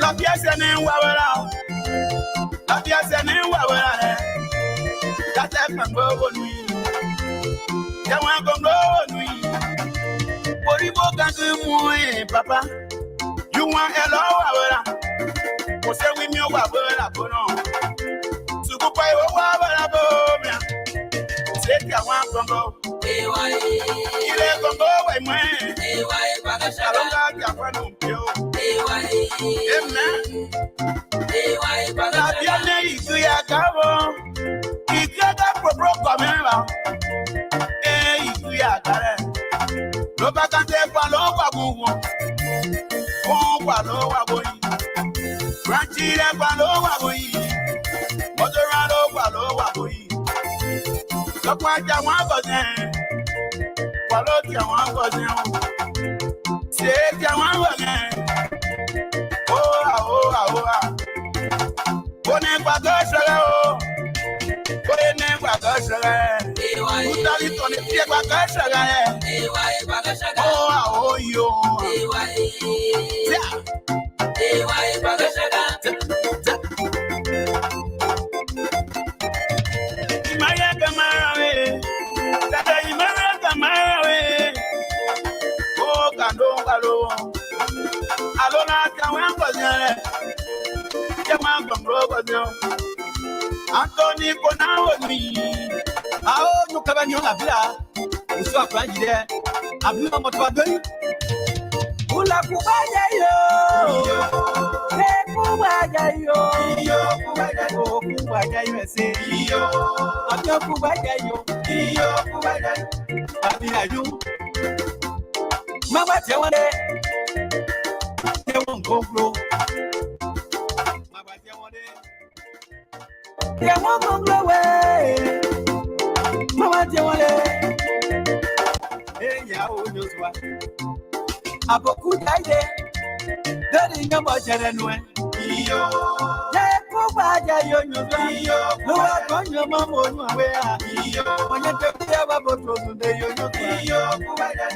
La pièce est née wawara. La pièce est née wawara. That's a Gongloe nuit. Y'a un Gongloe nuit. Pour y voir que papa. You want hello wawara. Pour se oui mieux wawara bono. Tu peux pas y wawara bomia. C'est qu'il y a un Gongloe. Il est Gongloe ouais moi. Alors là qu'il y a un pio. Amen. La bienne ikuya kabo. Ikada propro komera. Ikuya kare. Lo bakante kwa lo kwa gugu. Kwa lo wa boyi. Ranchire kwa lo wa boyi. Motorado kwa lo wa boyi. Lo kwa ja wa gozen. Kwa lo ti wa gozen. Se ti wa gozen. Kone kwa goshere o. Kone kwa goshere. Utali toni pie kwa goshere. Oh yo. Imaya kamara we. Tata imaya kamara we. Oh kando kalo. Alona kawen kozere. Yama Gongloe kozere. Anthony kona woni. Ao nukabani on abla. Uso afranji de. Abla motwa doi. Ula kubaya yo. Kubaya yo. Kubaya yo se. Abla kubaya yo. Kubaya. Abla yo. Mama tewande. Gongloe. Yeah, one Gongloe. Mama, hey, yeah, who knows what? A boku daide. Daddy, no more genuine. Yo, yeah, Kubaya, yo, no, I don't know, Mamma, where you when you take the other boat today, yo, Kubaya.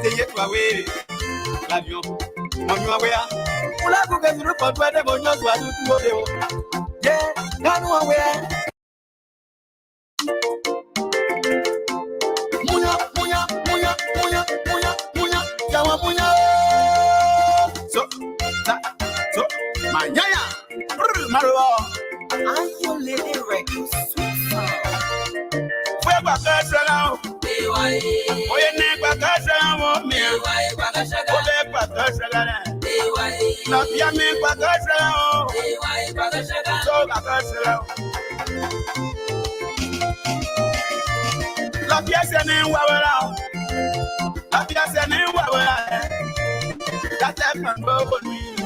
Say it away. Love you. On your way. Ula go get the pot where the bonus was to do. Yeah, none aware. Munya, Jawa Munya. So, my yaya, Marua. Are you living records? Where back us around? Oh, your neck back us around me. Oh, they back us around. La pièce n'est pas gâchée, so gâchée. La pièce n'est wawara. La pièce n'est wawara. That's a Gongloe nuit.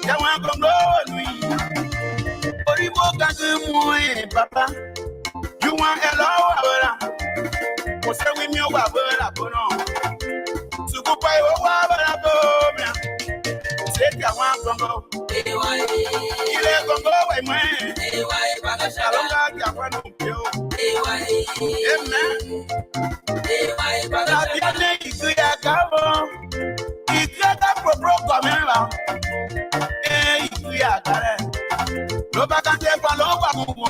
Y'a un Gongloe nuit. Pour y voir que papa. You want hello wawara. Pour se oui mieux wawara bono. Tu peux pas y wawara bomia. C'est qu'il y a un Gongloe. Il est Gongloe ouais moi. Alors là qu'il y a un pio. Amen. La bienne ikuya kabo. Ikada propro komera. Ikuya kare. Lo bakante kwa lo wa gugu.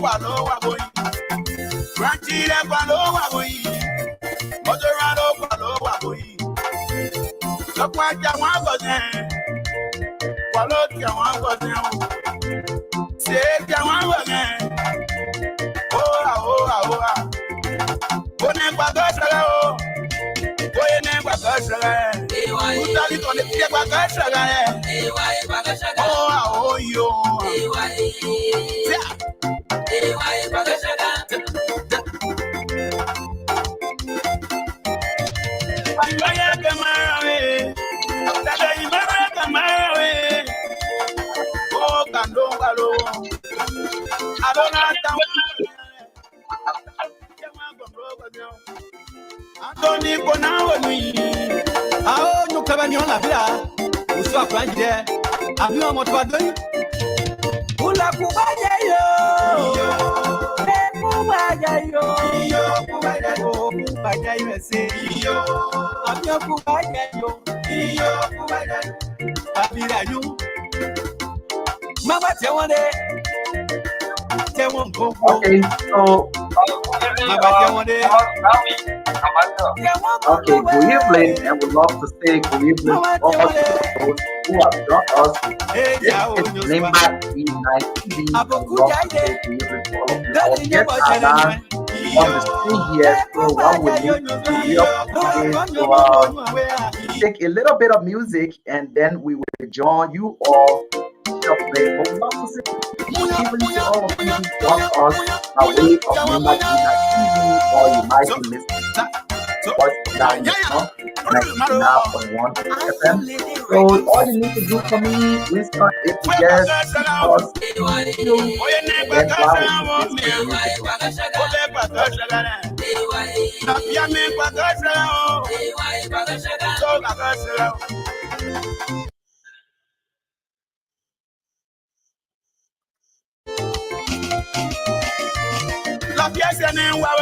Kwa lo wa boyi. Ranchire kwa lo wa boyi. Motorado kwa lo wa boyi. Lo kwa ja wa gozen. Kwa lo ti wa gozen. Se ti wa gozen. Oh. Kone kwa goshere o. Kone kwa goshere. Utali toni pie kwa goshere. Oh yo. Imaya kamara we. Tata imaya kamara we. Oh kando kalo. Alona tawa. Anthony kona woni. Ao nukabani on abla. Uso afranji de. Abla motwa doi. Ula kubaya yo. Kubaya yo. Kubaya. Oh, Kubaya, you say, yo, I'm your Kubaya, yo, Kubaya, Abira, you, Mama, tell one day, tell one go. Okay, so okay, good evening, and we'd love to say good evening to all those who have joined us. This is Nimba E9TV. I would love to say good evening to all of you. Our guests are now on the screen here, so what we need to do is to take a little bit of music, and then we will join you all. But we'd love to say good evening to all of you who joined us by way of Nimba E9TV, or you might be listening voice down the song, 99.1 FM. So all you need to do for me, Winston, is to just pause the video, and then while we listen to La pièce n'est pas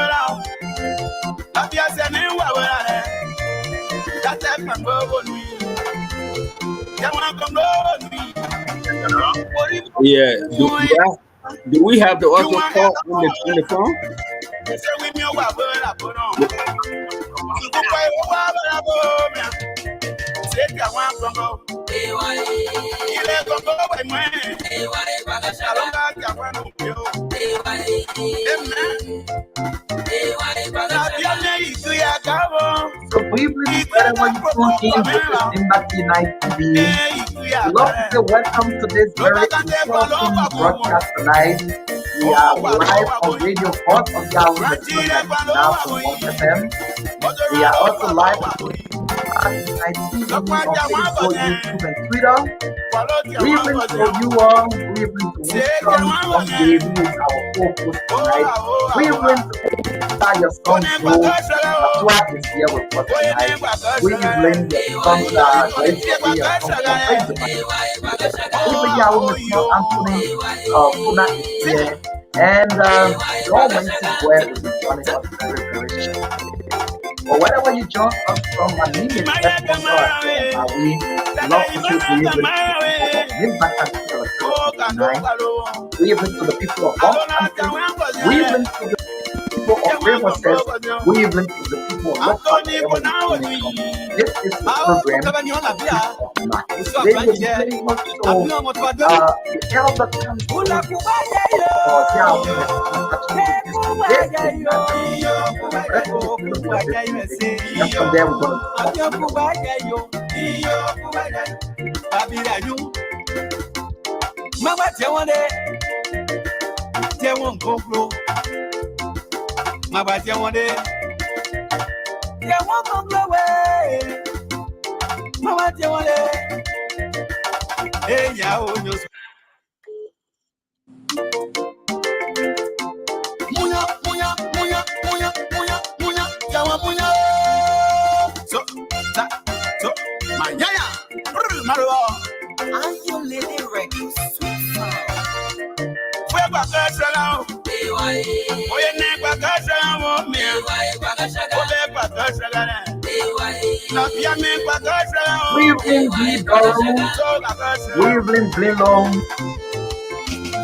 la pièce n'est pas Yeah. Do we have the auto call on the phone? So briefly, wherever you tune in, this is Nimba E9TV. We'd love to say welcome to this very interesting broadcast tonight. We are live on Radio Voice of Yahweh, the 99.1 FM. We are also live on E9TV on Facebook, YouTube, and Twitter. Good evening to you all. Good evening to Winston from Dave, who is our co-host tonight. Good evening to your son Joe. Atwa is here with us tonight. Good evening, your son Grace, your son Benjamin. Yahweh, Mr. Anthony Puna is here. And John Winston Webb will be joining us very, very shortly. Or wherever you join us from, my name is Edmond. We love to say good evening to the people of God. We even to the people of Riverside. We even to the people of Lockport. This is the program. They will be very much so. The elder comes to and from there we're going to Mama, tell one day, tell one Gongloe. Mama, tell one day, tell one Gongloe. Mama, tell one day, hey, yeah, oh, no. So, my yaya, Are you lady records?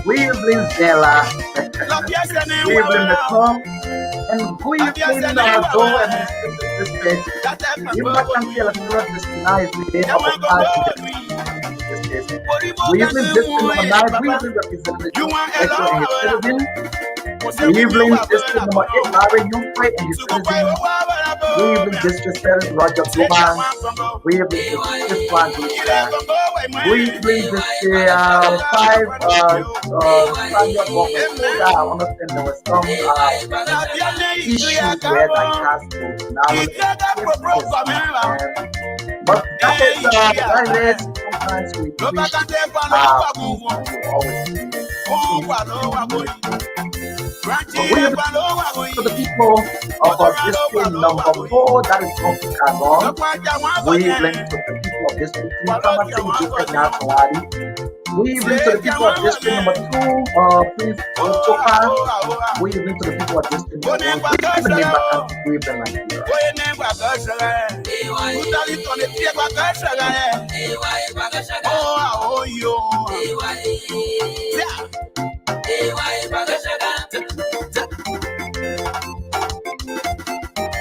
We've been Zella, we've been the song, and we've been the door and this space. You can feel a through this nice day of the party. We've been distant on night, we've been represented in citizen. We've been distant number 8, Larry Youngway and his citizen. We've been disrespected Roger Bluman. We've been disrespected we've been this 5 Samuel Bowman. I understand there was some issues where that has to now but that is sometimes we wish we always to the people of our district number 4, that is not Kagon. We blend to the people of district 3, Kamasing district Nationality. Good evening to the people of district number 2. Please, so far. Good evening to the people of district number 1. Good evening back and good evening,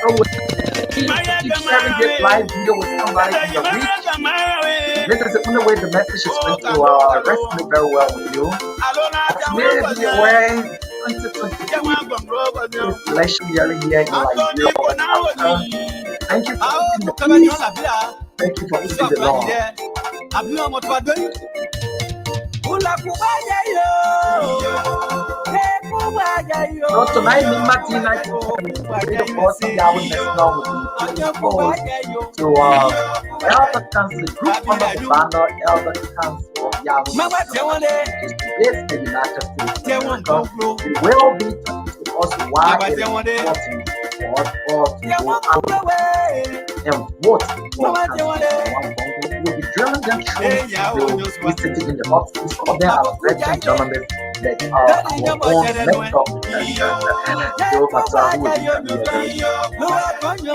So keep sharing this live video with somebody in your reach. This is the only way the message is going to resonate very well with you. As you may be aware, 2022 is legendary here in Liberia. Thank you for keeping the peace. Thank you for keeping the law. So tonight, Nimba Tina the boss of Yahweh National will be exposed to Elder Council, group under the banner Elder Council of Yahweh based in the United States of America. It will be to us why it is important for us all to go out and vote for Council of Gongloe. We'll be drilling them through. They will be sitting in the office. Some of them are veteran journalists that are our own laptop Joe Pata who will be coming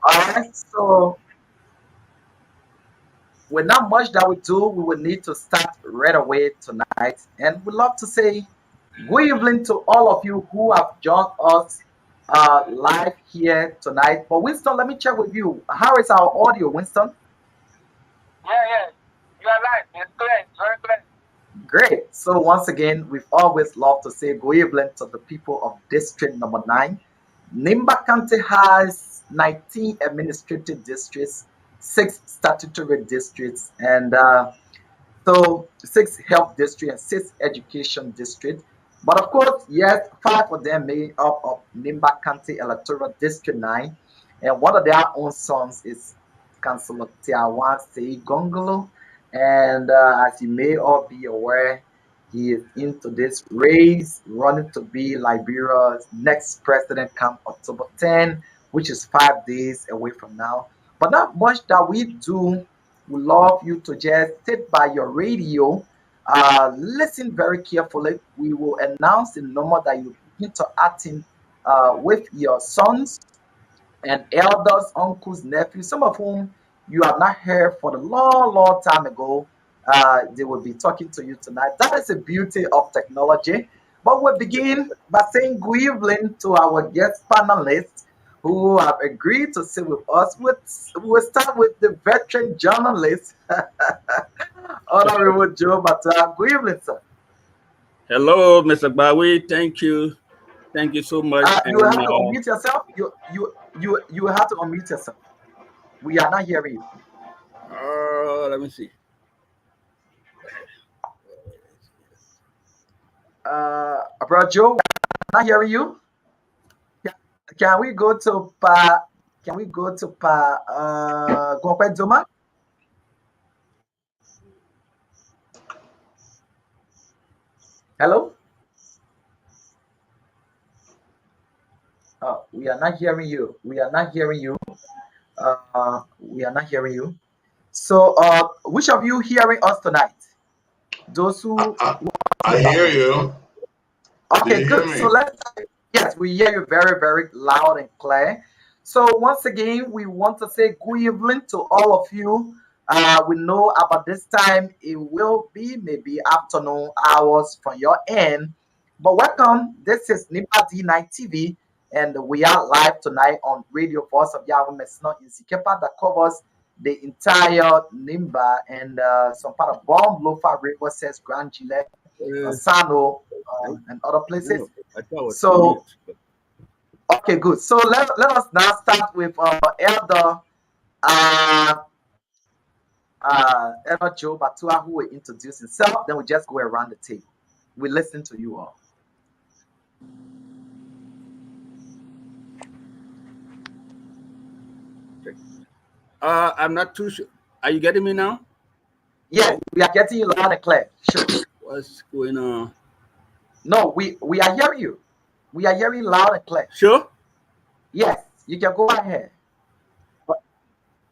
Alright, so with not much that we do, we will need to start right away tonight. And we'd love to say good evening to all of you who have joined us live here tonight. But Winston, let me check with you. How is our audio, Winston? Yeah. You are live. It's clear. It's very clear. Great. So once again, we've always loved to say good evening to the people of District Number 9. Nimba County has 19 administrative districts, 6 statutory districts, and so 6 health districts and 6 education districts. But of course, yes, 5 of them made up of Nimba County Electoral District 9, and one of their own sons is Councillor Tiawan Sei Gongloe. And as you may all be aware, he is into this race, running to be Liberia's next president come October 10, which is 5 days away from now. But not much that we do. We love you to just sit by your radio, listen very carefully. We will announce the number that you interacting with your sons and elders, uncles, nephews, some of whom you have not heard for a long time ago. They will be talking to you tonight. That is the beauty of technology. But we'll begin by saying good evening to our guest panelists who have agreed to sit with us. We'll start with the veteran journalist, Honorable Joe Bata. Good evening, sir. Hello, Mr. Bawi. Thank you. Thank you so much. You have to unmute yourself. You have to unmute yourself. We are not hearing you. Let me see. Bro Joe, not hearing you. Can we go to Pa? Can we go to Pa? Gongloe Zoma? Hello. We are not hearing you. We are not hearing you. We are not hearing you. So, which of you hearing us tonight? Those who I hear you. Okay, good. So yes, we hear you very, very loud and clear. So once again, we want to say good evening to all of you. We know about this time it will be maybe afternoon hours from your end. But welcome. This is Nimba D9 TV, and we are live tonight on Radio Voice of Yahweh Mesna in Zikepa that covers the entire Nimba and some part of Bomb, Lofa, River, says Grand Gillette, Sano, and other places. So, okay, good. So let us now start with Elder Joe Batua, who will introduce himself. Then we just go around the table. We listen to you all. I'm not too sure. Are you getting me now? Yes, we are getting you loud and clear. Sure. What's going on? No, we are hearing you. We are hearing loud and clear. Sure. Yes, you can go ahead.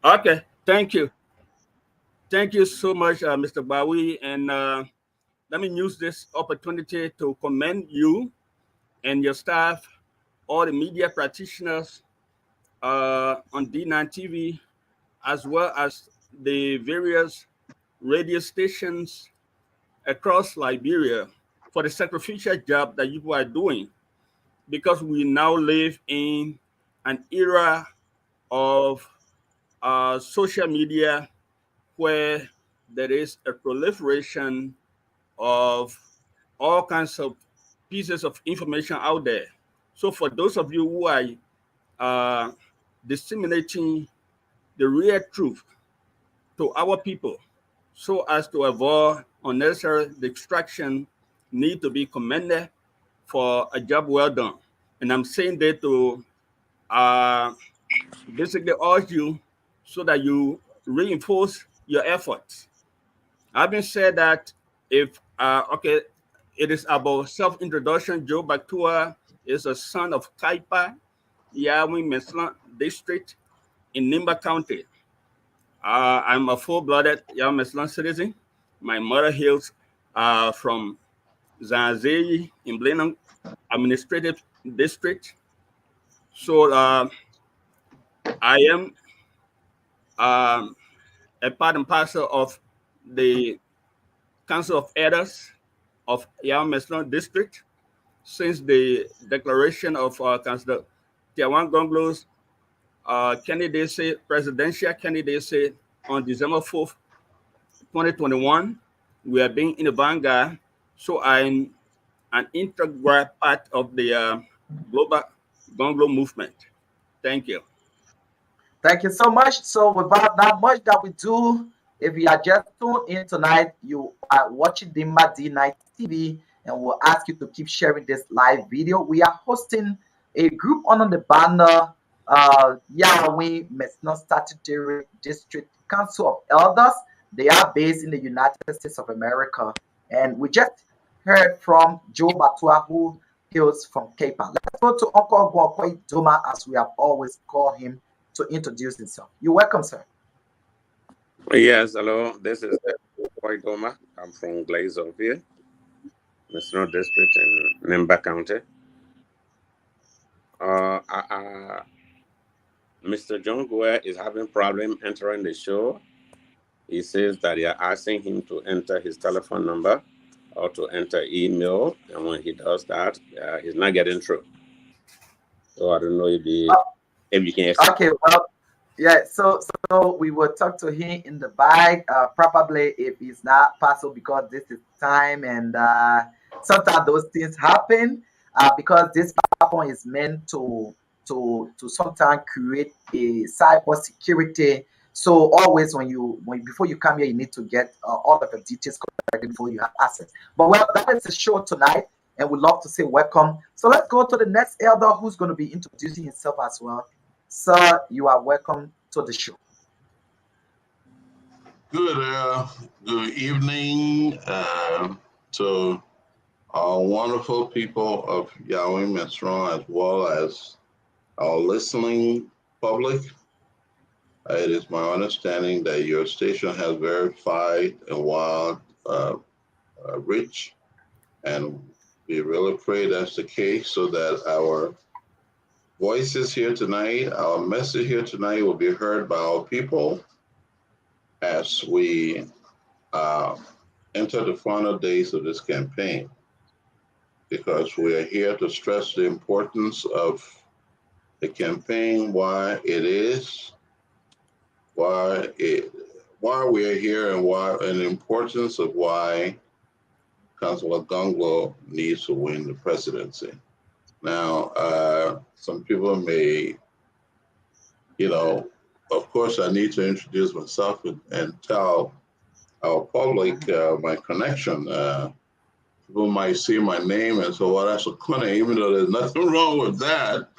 Okay. Thank you. Thank you so much, Mr. Bowie. And let me use this opportunity to commend you and your staff, all the media practitioners on D9 TV, as well as the various radio stations across Liberia for the sacrificial job that you are doing, because we now live in an era of social media where there is a proliferation of all kinds of pieces of information out there. So for those of you who are uh, disseminating the real truth to our people so as to avoid unnecessary distraction, need to be commended for a job well done. And I'm saying that to uh, basically urge you so that you reinforce your efforts. I've been said that if okay, it is about self-introduction. Joe Batua is a son of Kaipa, Yawing Meslan district in Nimba County. I'm a full-blooded Yawing Meslan citizen. My mother hails from Zanzei in Blenheim administrative district. So I am um, a part and parcel of the Council of Elders of Yawing Meslan district since the declaration of Councillor Tiawan Gongloe's candidacy, presidential candidacy on December 4th, 2021. We are being in the vanguard, so I'm an integral part of the global Gongloe movement. Thank you. Thank you so much. So without that much that we do, if you are just tuned in tonight, you are watching Dimba D9 TV, and we'll ask you to keep sharing this live video. We are hosting a group on the banner, Yahweh Mesno Statutory District Council of Elders. They are based in the United States of America. And we just heard from Joe Batua, who hails from Cape Town. Let's go to Uncle Gongloe Doma, as we have always called him, to introduce himself. You're welcome, sir. Yes, hello. This is Doma. I'm from Glazovia, Misno District in Nimba County. Mr. John Gongloe is having problem entering the show. He says that they are asking him to enter his telephone number or to enter email, and when he does that, he's not getting through. So I don't know if you can. Okay, well, yeah. So we will talk to him in the bag. Probably if it's not possible, because this is time, and sometimes those things happen. Because this platform is meant to sometimes create a cyber security. So always when before you come here, you need to get all of the details correct before you have access. But well, that is the show tonight, and we'd love to say welcome. So let's go to the next elder, who's going to be introducing himself as well. Sir, you are welcome to the show. Good evening to our wonderful people of Yawing Mesron, as well as our listening public. It is my understanding that your station has verified and wild rich, and we really pray that's the case, so that our voices here tonight, our message here tonight will be heard by our people as we enter the final days of this campaign, because we are here to stress the importance of the campaign, why it is, why we are here, and the importance of why Councilor Gongloe needs to win the presidency. Now, some people may, of course, I need to introduce myself and tell our public my connection. People might see my name and say, well, that's a Kone, even though there's nothing wrong with that.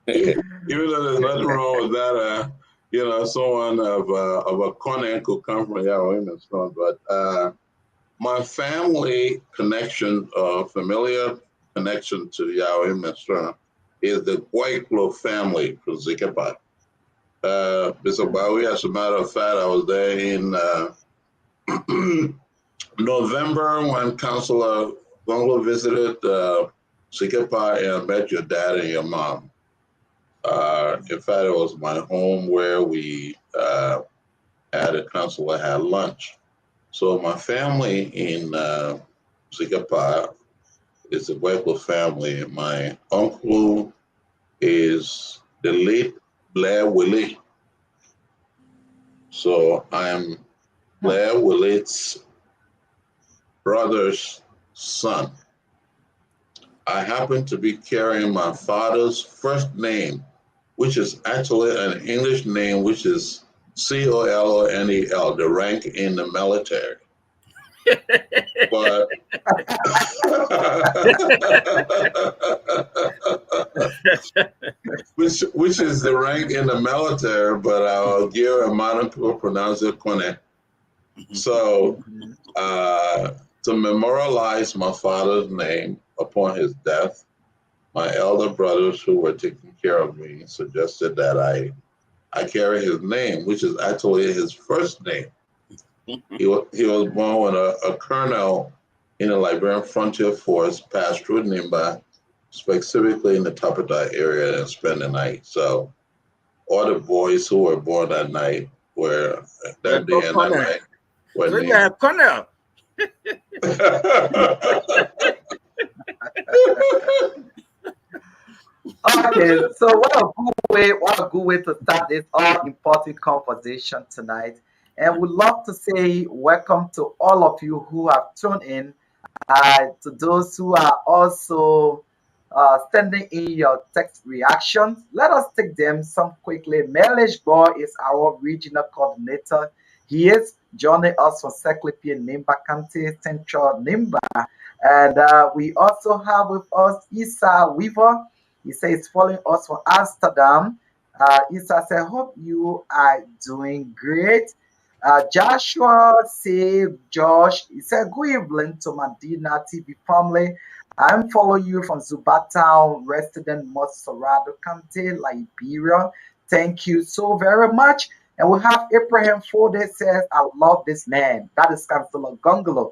Even though there's nothing wrong with that, someone of a Conan could come from Yahweh Mitzvah, but my family connection, familiar connection to Yahweh Mitzvah is the Gongloe family from Zikapa. Mr. Bowie, as a matter of fact, I was there in November when Councilor Gongloe visited Zikapa and met your dad and your mom. In fact, it was my home where we had a councilor had lunch. So my family in Zikapa is a Gongloe family. My uncle is the late Blair Willie. So I'm Blair Willie's brother's son. I happen to be carrying my father's first name, which is actually an English name, which is Colonel, the rank in the military. But which is the rank in the military, but I'll give a moniker pronounced it Kone. So to memorialize my father's name upon his death, my elder brothers who were taking care of me suggested that I carry his name, which is actually his first name. He was born with a colonel in the Liberian Frontier Force, passed through Nimba, specifically in the Tapata area, and spent the night. So all the boys who were born that night were that day and that night were so named. you have Cornell. Okay, so what a good way to start this all important conversation tonight. And we'd love to say welcome to all of you who have tuned in, to those who are also sending in your text reactions. Let us take them some quickly. Melish Boy is our regional coordinator. He is joining us from Seklipi Nimba County, Central Nimba. And we also have with us Isa Weaver. He says following us from Amsterdam. Isa said, hope you are doing great. Joshua saved Josh. He said, good evening to Medina TV family. I'm following you from Zubatown, resident Montserrado County, Liberia. Thank you so very much. And we have Abraham Fode says, I love this man. That is Councilor Gongloe.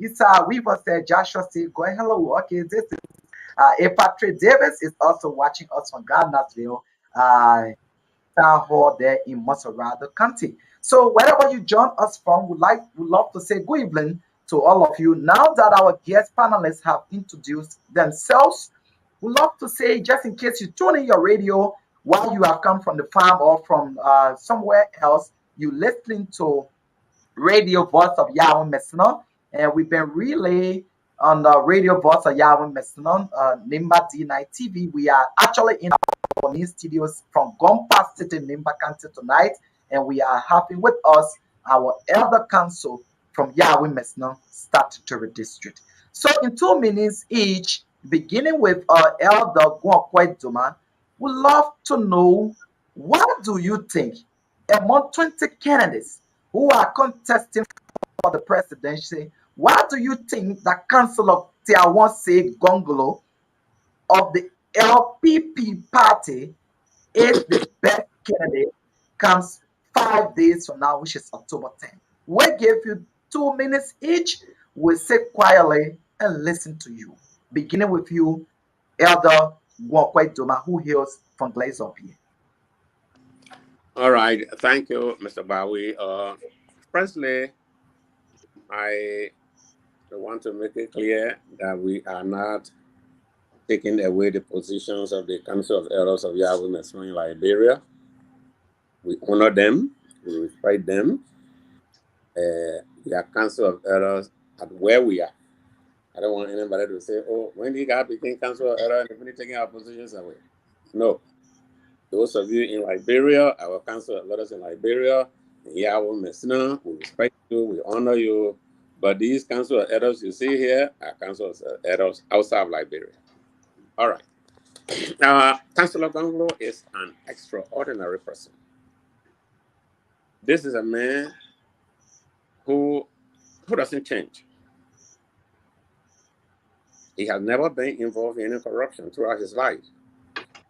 Isa Weaver said, Joshua said, go hello. Okay, this is Patrick Davis is also watching us from Gardnersville, town hall there in Montserrado County. So wherever you join us from, would love to say good evening to all of you. Now that our guest panelists have introduced themselves, we'd love to say, just in case you tune in your radio while you have come from the farm or from somewhere else, you listening to Radio Voice of Yahweh Messiah, and we've been relay on the Radio Voice of Yahweh Messiah, Nimba D9 TV. We are actually in our new studios from Gompa City, Nimba County tonight, and we are having with us our elder council from Yahweh Messiah Statutory District. So in 2 minutes each, beginning with our elder Gongloe Duma, we'd love to know, what do you think among 20 candidates who are contesting for the presidency, what do you think the Councilor Tiawanse Gongloe of the LPP party is the best candidate comes 5 days from now, which is October 10th? We give you 2 minutes each. We'll sit quietly and listen to you. Beginning with you, Elder Gongloe Duma, who hails from Glazopie. All right. Thank you, Mr. Bowie. Firstly, I want to make it clear that we are not taking away the positions of the Council of Elders of Yahweh Messiah in Liberia. We honor them, we respect them. We are Council of Elders at where we are. I don't want anybody to say, oh, when did God became Council of Elders and we're taking our positions away? No. Those of you in Liberia, our Council of Elders in Liberia, in Yahweh Messiah, we respect you, we honor you. But these Council of Elders you see here are Council of Elders outside of Liberia. All right. Councillor Gongloe is an extraordinary person. This is a man who doesn't change. He has never been involved in any corruption throughout his life.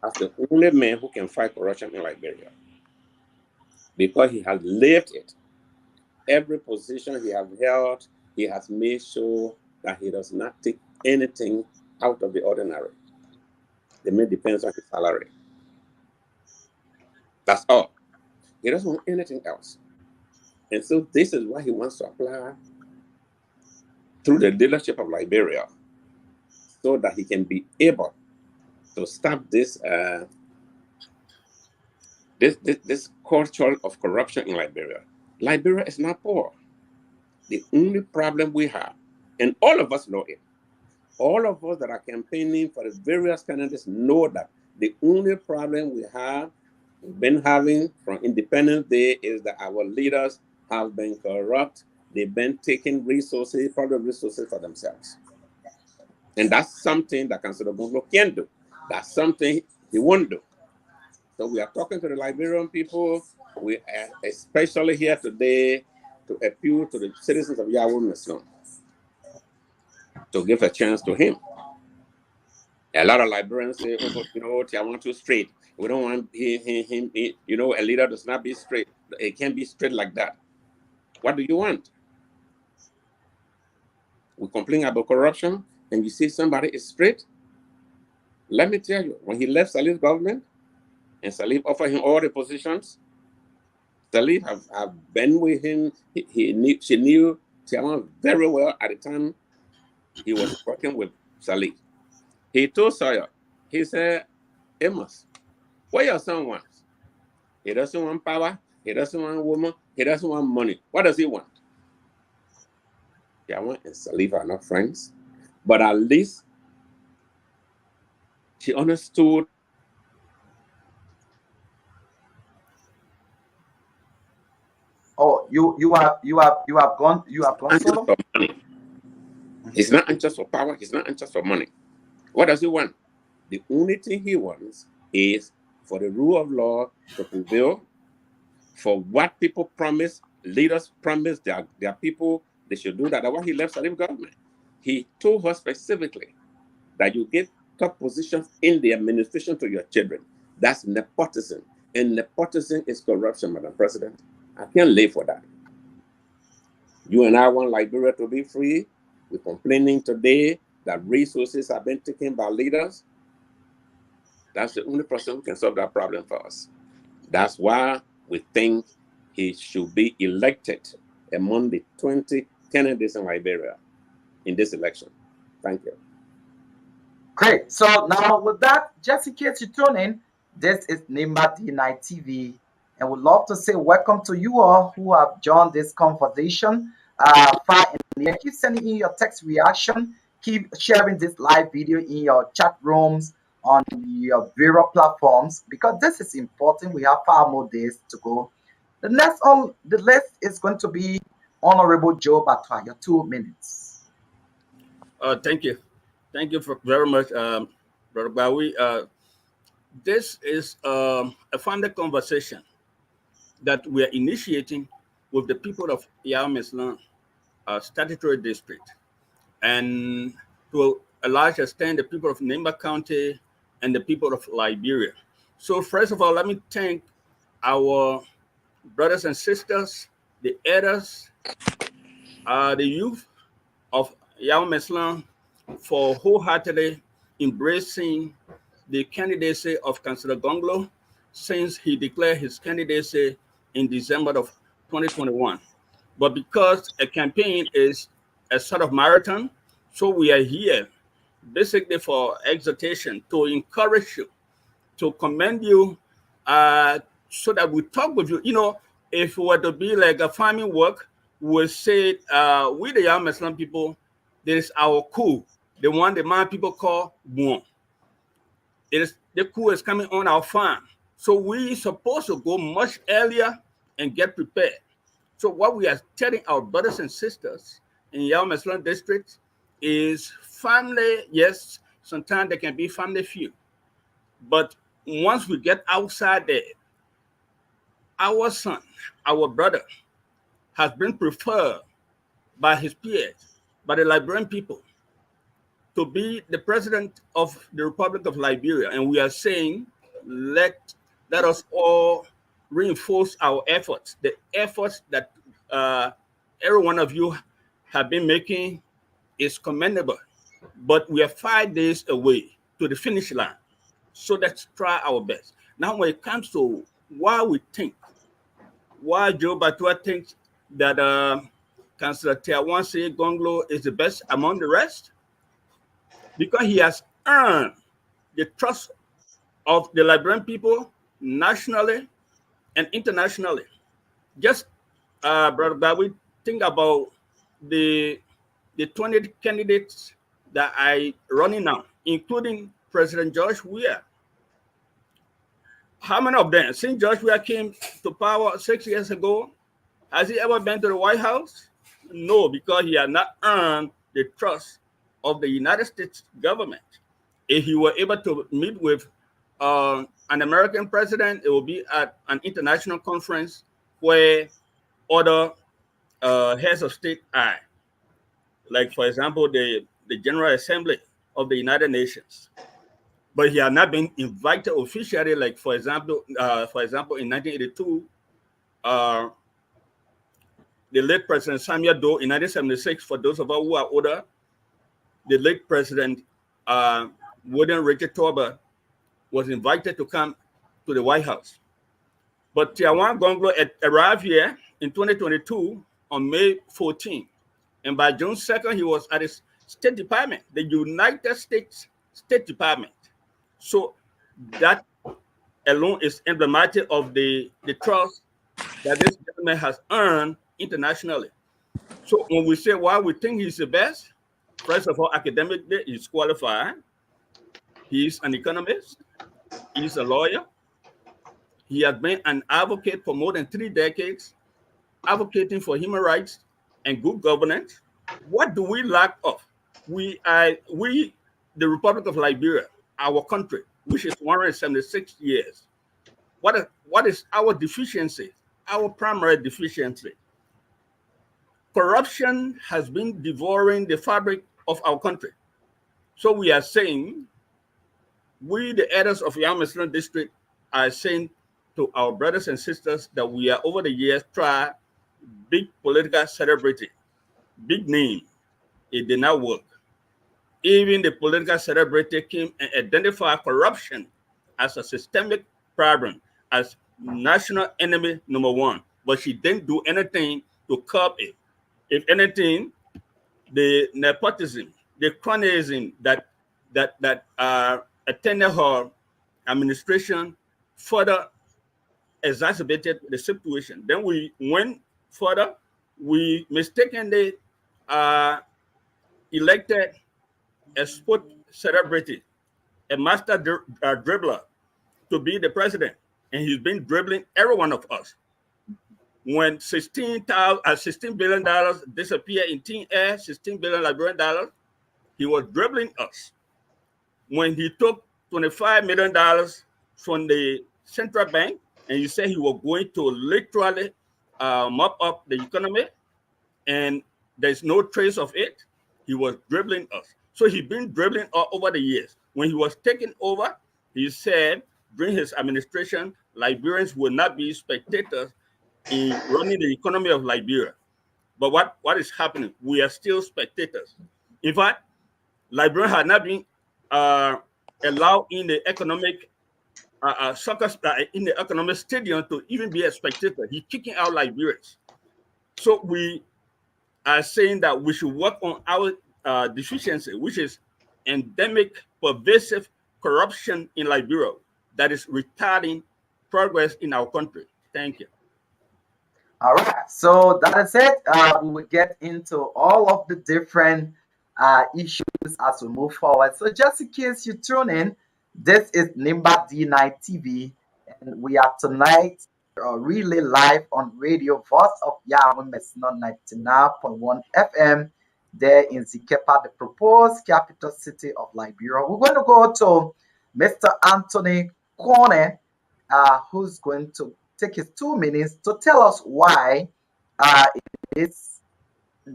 That's the only man who can fight corruption in Liberia, because he has lived it. Every position he has held, he has made sure that he does not take anything out of the ordinary. The man depends on his salary. That's all. He doesn't want anything else. And so this is what he wants to apply through the leadership of Liberia, so that he can be able to stop this this culture of corruption in Liberia. Liberia is not poor. The only problem we have, and all of us know it, all of us that are campaigning for the various candidates know that the only problem we've been having from Independence Day is that our leaders have been corrupt. They've been taking resources, public resources for themselves. And that's something that Councillor Gongloe can do. That's something he won't do. So we are talking to the Liberian people. We are especially here today to appeal to the citizens of Yahweh Muslim to give a chance to him. A lot of Liberians say, oh, I want to straight. We don't want him, a leader does not be straight. It can't be straight like that. What do you want? We complain about corruption, and you see somebody is straight. Let me tell you, when he left Salif's government, and Salif offered him all the positions, Salif have been with him. She knew Tiawan very well at the time he was working with Salif. He told Sawyer, he said, Amos, what your son wants? He doesn't want power. He doesn't want woman. He doesn't want money. What does he want? Tiawan and Salif are not friends, but at least she understood. Oh, you have gone solo? For money. He's not anxious for power. He's not anxious for money. What does he want? The only thing he wants is for the rule of law to prevail, for what people promise, leaders promise their people they should do that. That's why he left Salif government. He told her specifically that you give top positions in the administration to your children. That's nepotism. And nepotism is corruption, Madam President. I can't live for that. You and I want Liberia to be free. We're complaining today that resources have been taken by leaders. That's the only person who can solve that problem for us. That's why we think he should be elected among the 20 candidates in Liberia in this election. Thank you. Great. So now with that, just in case you tune in, this is Nimba D9 TV, and we'd love to say welcome to you all who have joined this conversation. Far in the keep sending in your text reaction, keep sharing this live video in your chat rooms on your various platforms, because this is important. We have 5 more days to go. The next on the list is going to be Honorable Joe Batwa. Your 2 minutes. Thank you. Thank you very much, Brother Bowie. This is a funded conversation that we are initiating with the people of Yahweh Islam statutory district, and to a large extent the people of Nimba County and the people of Liberia. So first of all, let me thank our brothers and sisters, the elders, the youth of Yahweh Islam for wholeheartedly embracing the candidacy of Councillor Gongloe since he declared his candidacy in December of 2021. But because a campaign is a sort of marathon, so we are here basically for exhortation, to encourage you, to commend you, so that we talk with you. If it were to be like a farming work, we say, we the young Muslim people, there is our coup, the one the man people call Buon. It is the coup is coming on our farm. So we supposed to go much earlier and get prepared. So what we are telling our brothers and sisters in Yahweh Muslim district is family, yes, sometimes there can be family feud, But once we get outside there, our son, our brother, has been preferred by his peers, by the Liberian people, to be the president of the Republic of Liberia. And we are saying, let us all reinforce our efforts, the efforts that every one of you have been making is commendable. But we are 5 days away to the finish line. So let's try our best. Now, when it comes to why Joe Batua thinks that Councillor Tiawanse Gongloe is the best among the rest, because he has earned the trust of the Liberian people nationally and internationally. Just, Brother Bawi, think about the 20 candidates that are running now, including President George Weah. How many of them, since George Weah came to power 6 years ago, has he ever been to the White House? No, because he had not earned the trust of the United States government. If he were able to meet with an American president, it will be at an international conference where other heads of state are, like, for example, the General Assembly of the United Nations. But he had not been invited officially, like, for example, in 1982, the late President Samuel Doe in 1976, for those of us who are older, the late President William Richard Torber was invited to come to the White House. But Tiawan Gongloe arrived here in 2022 on May 14. And by June 2nd, he was at his State Department, the United States State Department. So that alone is emblematic of the trust that this gentleman has earned internationally. So when we say why we think he's the best, first of all, academically, he's qualified. He's an economist. He's a lawyer. He has been an advocate for more than 3 decades, advocating for human rights and good governance. What do we lack of? We, the Republic of Liberia, our country, which is 176 years. What is our deficiency? Our primary deficiency? Corruption has been devouring the fabric of our country. So we are saying, we, the elders of Yamasland District, are saying to our brothers and sisters that we are over the years tried big political celebrity, big name. It did not work. Even the political celebrity came and identified corruption as a systemic problem, as national enemy number one, but she didn't do anything to curb it. If anything, the nepotism, the cronyism that attended her administration further exacerbated the situation. Then we went further. We mistakenly elected a sport celebrity, a master dribbler, to be the president, and he's been dribbling every one of us. When $16 billion disappeared in thin air, 16 billion Liberian dollars, he was dribbling us. When he took $25 million from the central bank, and he said he was going to literally mop up the economy, and there's no trace of it, he was dribbling us. So he's been dribbling all over the years. When he was taken over, he said during his administration, Liberians will not be spectators in running the economy of Liberia. But what is happening? We are still spectators. In fact, Liberia had not been allowed in the economic soccer in the economic stadium to even be a spectator. He's kicking out Liberians. So we are saying that we should work on our deficiency, which is endemic, pervasive corruption in Liberia that is retarding progress in our country. Thank you. All right, so that is it. We will get into all of the different issues as we move forward. So just in case you tune in, this is Nimba D9 TV, and we are tonight really live on radio Voice of Yahweh Mesna 99.1 FM there in Zikepa, the proposed capital city of Liberia. We're going to go to Mr. Anthony Corner, who's going to take his 2 minutes to tell us why it's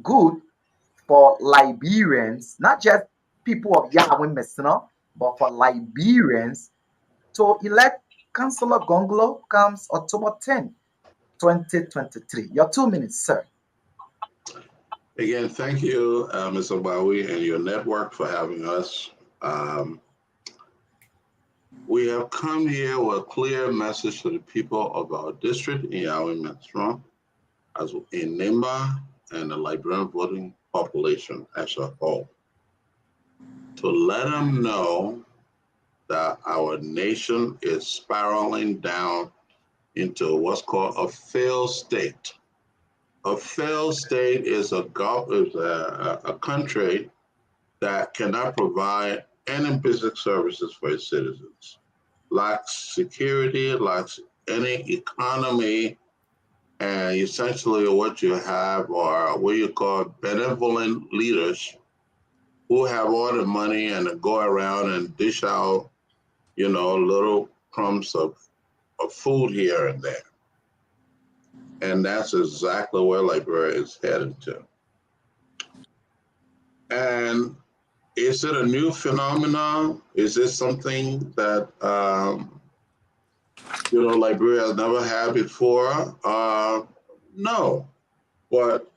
good for Liberians, not just people of Yahweh Messina, but for Liberians to elect Councillor Gongloe comes October 10, 2023. Your 2 minutes, sir. Again, thank you, Mr. Bowie and your network for having us. We have come here with a clear message to the people of our district in Yahweh Metro, as in Nimba and the Liberian voting population as a whole, to let them know that our nation is spiraling down into what's called a failed state. A failed state is a country that cannot provide any basic services for its citizens, lacks security, lacks any economy, and essentially what you have are what you call benevolent leaders who have all the money and go around and dish out, little crumbs of food here and there. And that's exactly where Liberia is headed to. And is it a new phenomenon? Is this something that, Liberia has never had before? No, but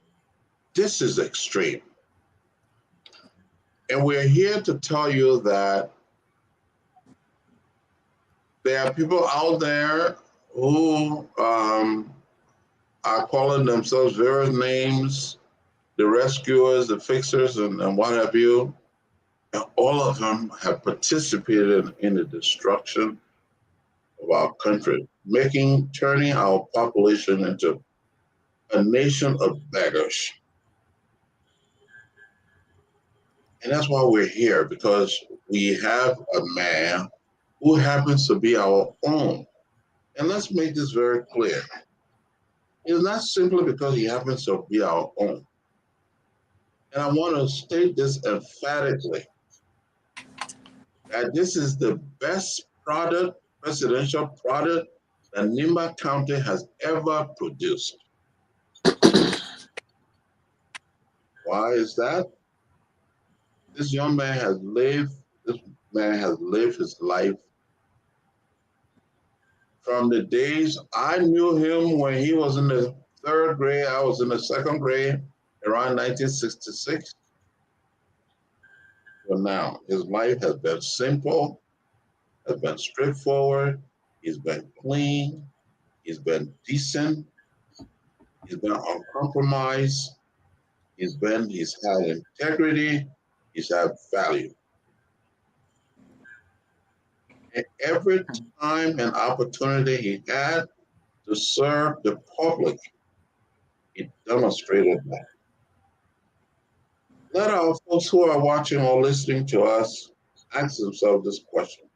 this is extreme. And we're here to tell you that there are people out there who are calling themselves various names, the rescuers, the fixers, and what have you. And all of them have participated in the destruction of our country, turning our population into a nation of beggars. And that's why we're here, because we have a man who happens to be our own. And let's make this very clear. It's not simply because he happens to be our own. And I want to state this emphatically, that this is the best presidential product that Nimba County has ever produced. Why is that? This man has lived his life from the days I knew him when he was in the 3rd grade, I was in the 2nd grade, around 1966. But now, his life has been simple, has been straightforward, he's been clean, he's been decent, he's been uncompromised, he's had integrity, he's had value. And every time and opportunity he had to serve the public, he demonstrated that. Let our folks who are watching or listening to us ask themselves this question.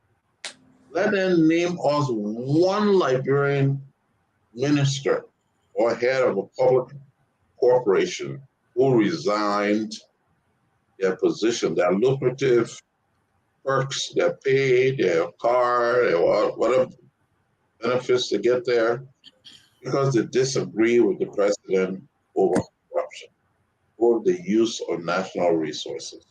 Let them name us one Liberian minister or head of a public corporation who resigned their position, their lucrative perks, their pay, their car, their whatever benefits to get there, because they disagree with the president over corruption, or the use of national resources.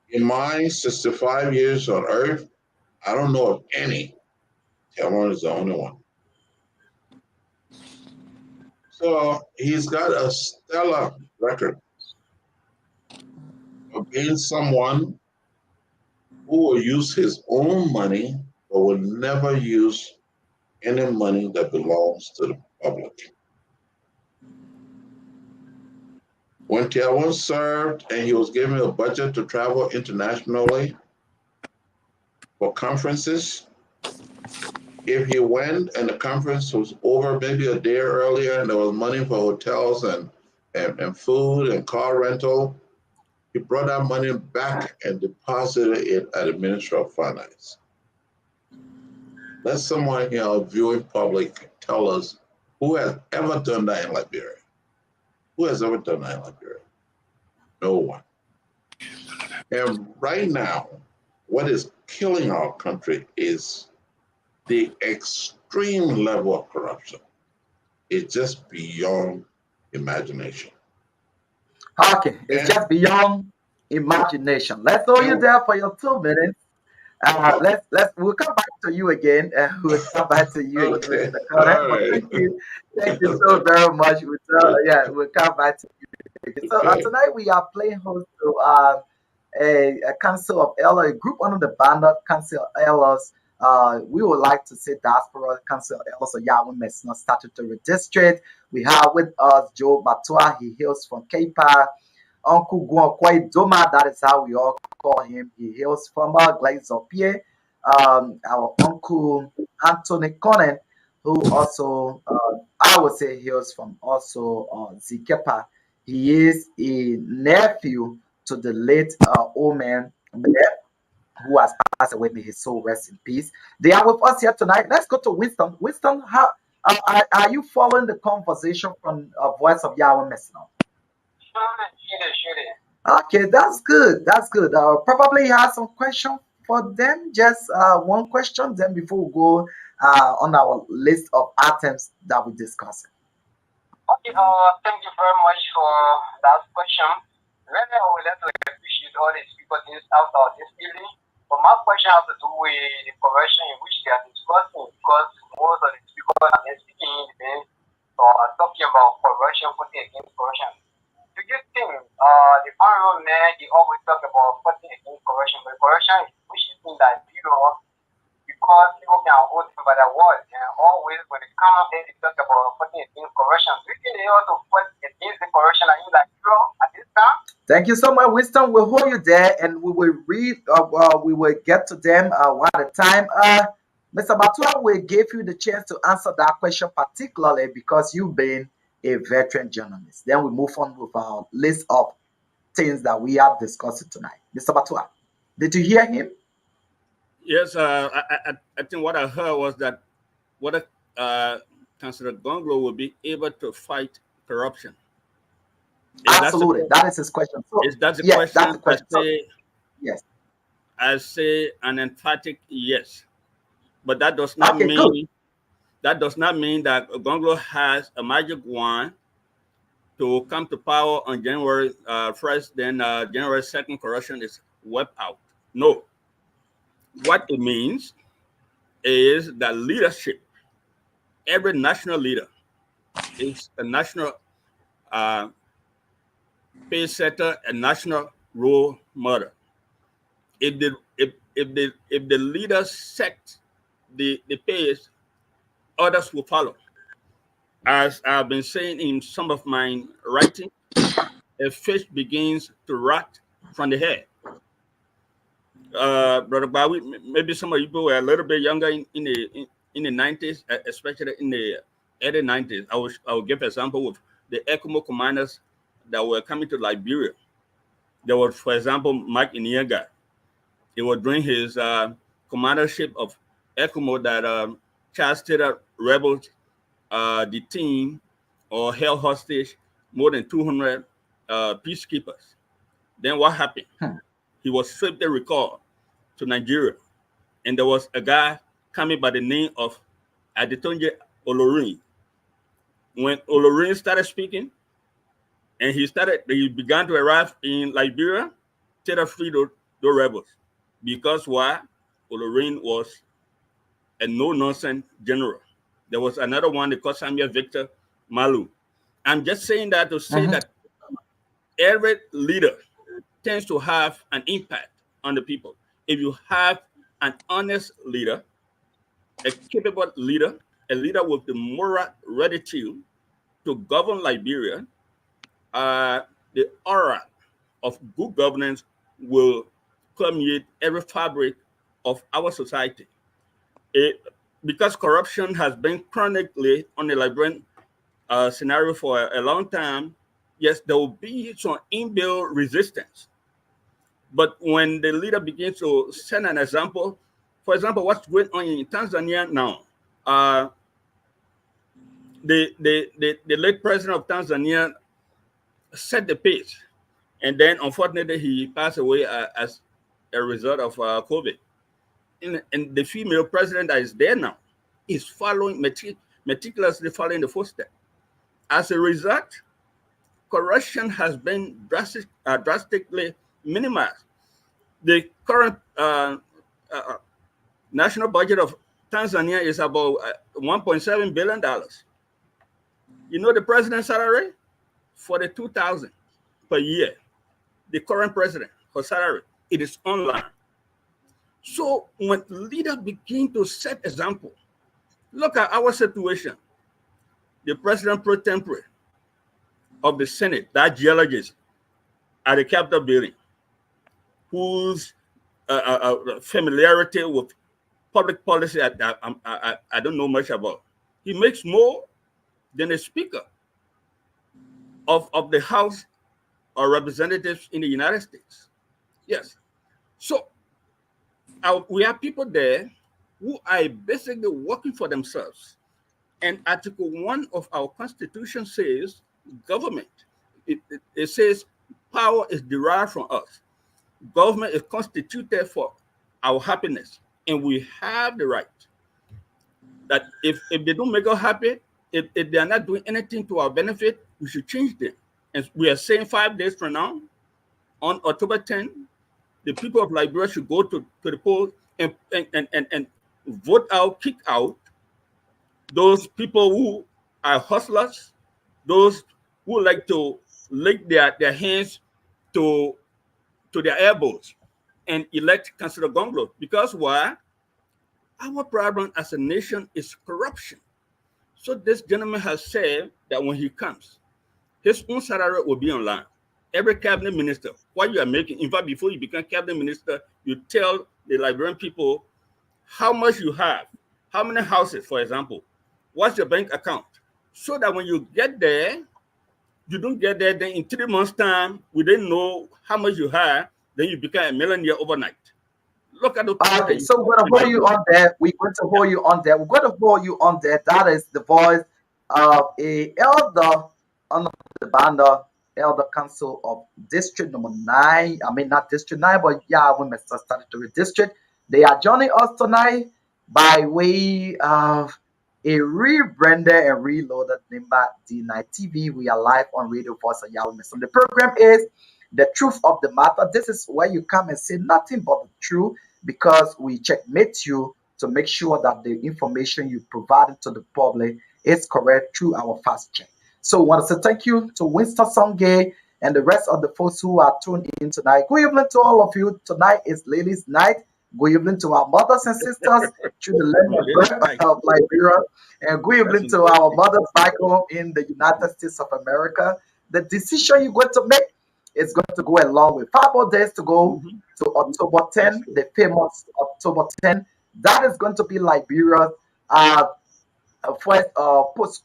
In my 65 years on earth, I don't know of any. Cameron is the only one. So he's got a stellar record of being someone who will use his own money, but will never use any money that belongs to the public. When Tiawan served and he was given a budget to travel internationally for conferences, if he went and the conference was over maybe a day earlier and there was money for hotels and food and car rental, he brought that money back and deposited it at the Ministry of Finance. Let someone here, our viewing public, tell us who has ever done that in Liberia. Who has ever done that in Liberia? No one. And right now, what is killing our country is the extreme level of corruption. It's just beyond imagination. Okay, it's just beyond imagination. Let's throw you there for your 2 minutes. We'll come back to you again. We'll come back to you again, Okay, Mr. all Connor. But right. thank you so very much. We'll come back to you again. So Okay. tonight we are playing host to a council of elders, a group under the banner council of elders. We would like to say diaspora council of elders of Yahweh Messina statutory district. We have with us Joe Batua. He hails from Cape. Uncle Guanquay Doma, that is how we all call him. He hails from Glaze of Pierre. Our uncle Anthony Conan, who also, I would say, hails from also Zikepa. He is a nephew to the late old man who has passed away. May his soul rest in peace. They are with us here tonight. Let's go to Winston. Winston, how are you following the conversation from Voice of Yahweh Messina? Sure. Okay, that's good. That's good. Probably have some question for them. Just one question. Then before we go on our list of items that we discuss. Okay, thank you very much for that question. Really, I would like to appreciate all the speakers after this evening. But my question has to do with the correction in which they are discussing, because most of the speakers are speaking talking about correction, putting against correction. Do you think the honorable man, they always talk about putting against correction, but correction is pushing things that because people can hold them by the word, and always when it comes in, they talk about putting against correction. Do you think they also put against the correction and you like at this time? Thank you so much, Winston. We'll hold you there, and we will read. We will get to them one at a time. Mr. Batua will give you the chance to answer that question, particularly because you've been a veteran journalist. Then we move on with our list of things that we are discussing tonight. Mr. Batua, did you hear him? Yes, I think what I heard was that whether Councillor Gongloe will be able to fight corruption. Absolutely, that is his question. So, is that the yes, question? that's the question. Yes. I say an emphatic yes, but that does not Okay, good. mean that Gongloe has a magic wand to come to power on January 1st. Then January 2nd, corruption is wiped out. No, what it means is that leadership, every national leader is a national pace setter, a national role model. If the leaders set the pace, others will follow. As I've been saying in some of my writing, a fish begins to rot from the head. Brother Bowie, maybe some of you were a little bit younger in the 90s, especially in the early 90s. I will give an example of the ECMO commanders that were coming to Liberia. There was, for example, Mike Iniega. It was during his commandership of ECMO that Charles Taylor rebels detained or held hostage more than 200 peacekeepers. Then what happened? He was swiftly recalled to Nigeria, and there was a guy coming by the name of Adetonje Olorin. When Olorin started speaking, and he began to arrive in Liberia, Taylor freed those rebels. Because why? Olorin was a no-nonsense general. There was another one, they called Samuel Victor Malu. I'm just saying that to say that every leader tends to have an impact on the people. If you have an honest leader, a capable leader, a leader with the moral rectitude to govern Liberia, the aura of good governance will permeate every fabric of our society. Because corruption has been chronically on the Liberian scenario for a long time, yes, there will be some inbuilt resistance. But when the leader begins to set an example, for example, what's going on in Tanzania now, the late president of Tanzania set the pace. And then, unfortunately, he passed away as a result of COVID. And the female president that is there now is following meticulously following the footsteps. As a result, corruption has been drastically minimized. The current national budget of Tanzania is about $1.7 billion. You know the president's salary? 42,000 per year. The current president, her salary, it is online. So when leaders begin to set example, look at our situation. The president pro tempore of the Senate, that geologist at the Capitol building, whose familiarity with public policy I don't know much about. He makes more than the Speaker of the House of Representatives in the United States. Yes. So we have people there who are basically working for themselves. And Article 1 of our Constitution says government. It says power is derived from us. Government is constituted for our happiness. And we have the right that if they don't make us happy, if they are not doing anything to our benefit, we should change them. And we are saying 5 days from now, on October 10, the people of Liberia should go to the polls and vote out, kick out those people who are hustlers, those who like to lick their hands to their elbows and elect Councillor Gongloe. Because why? Our problem as a nation is corruption. So this gentleman has said that when he comes, his own salary will be online. Every cabinet minister, what you are making, in fact, before you become cabinet minister, you tell the Liberian people how much you have, how many houses, for example, what's your bank account, so that when you get there, you don't get there, then in 3 months' time, we didn't know how much you have, then you become a millionaire overnight. Look at the Okay, so we're gonna hold you on there. We're going to hold you on there. We're going to hold you on there. That is the voice of a elder on the banner, elder council of district number 9. I mean not district 9, but yeah, women statutory district. They are joining us tonight by way of a rebranded and reloaded Nimba D9 TV. We are live on Radio Voice of Yahweh. So the program is the truth of the matter. This is where you come and say nothing but the truth, because we checkmate you to make sure that the information you provided to the public is correct through our fast check. So I want to say thank you to Winston Songay and the rest of the folks who are tuned in tonight. Good evening to all of you. Tonight is ladies' night. Good evening to our mothers and sisters through the land of Liberia. And good evening to our mothers back home in the United States of America. The decision you're going to make is going to go along with 5 more days to go to October 10, the famous October 10. That is going to be Liberia's first post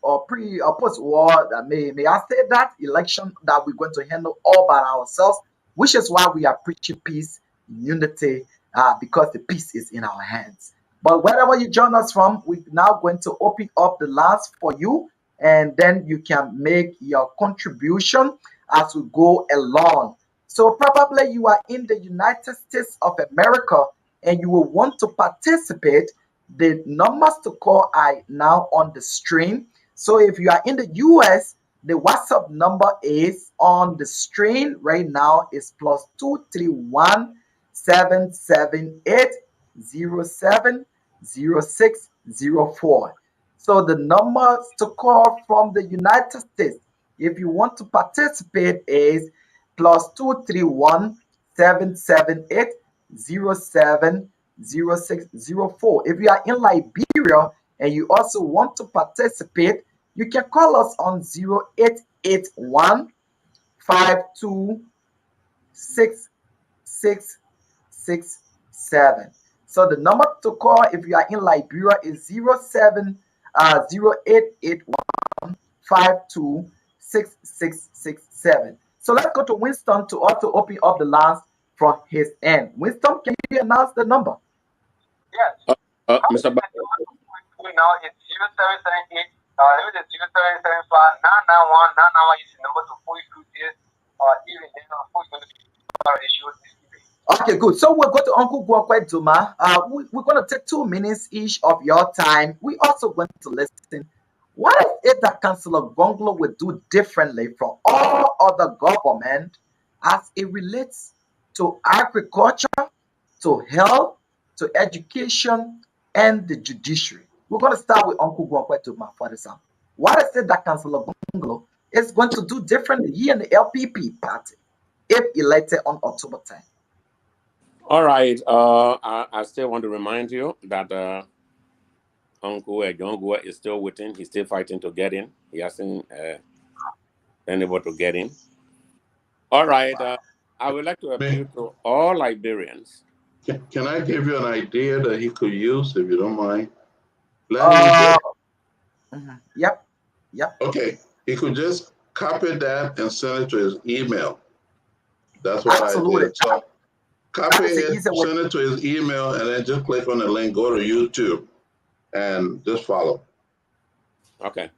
war. May I say that election that we're going to handle all by ourselves, which is why we are preaching peace, unity, because the peace is in our hands. But wherever you join us from, we're now going to open up the lines for you, and then you can make your contribution as we go along. So probably you are in the United States of America and you will want to participate. The numbers to call are now on the screen. So if you are in the US, the WhatsApp number is on the screen right now is +231 778 070604. So the numbers to call from the United States, if you want to participate, is +231 778 070604. If you are in Liberia and you also want to participate, you can call us on 0881 526667. So the number to call if you are in Liberia is 0881 526667. So let's go to Winston to also open up the lines from his end. Winston, can you announce the number? Yes. Mr. Now it's 0778. Let me just 0775 991 991 is the number to pull you through this even then pull you issue this evening. Okay, good. So we'll go to Uncle Gwakwe Duma. We're going to take 2 minutes each of your time. We also going to listen. What is it that Councillor Gongloe will do differently from all other government as it relates to agriculture, to health, to education, and the judiciary? We're going to start with Uncle Gwakwe Duma for example. What is it that Councillor Gongloe is going to do differently here in the LPP party if elected on October 10th? All right. I still want to remind you that Uncle Gongloe is still waiting. He's still fighting to get in. He hasn't been able to get in. All right. I would like to appeal to all Liberians. Can I give you an idea that he could use, if you don't mind? Yep. Okay. He could just copy that and send it to his email. That's what Absolutely. I did. So copy it, send it to his email, and then just click on the link, go to YouTube, and just follow. Okay.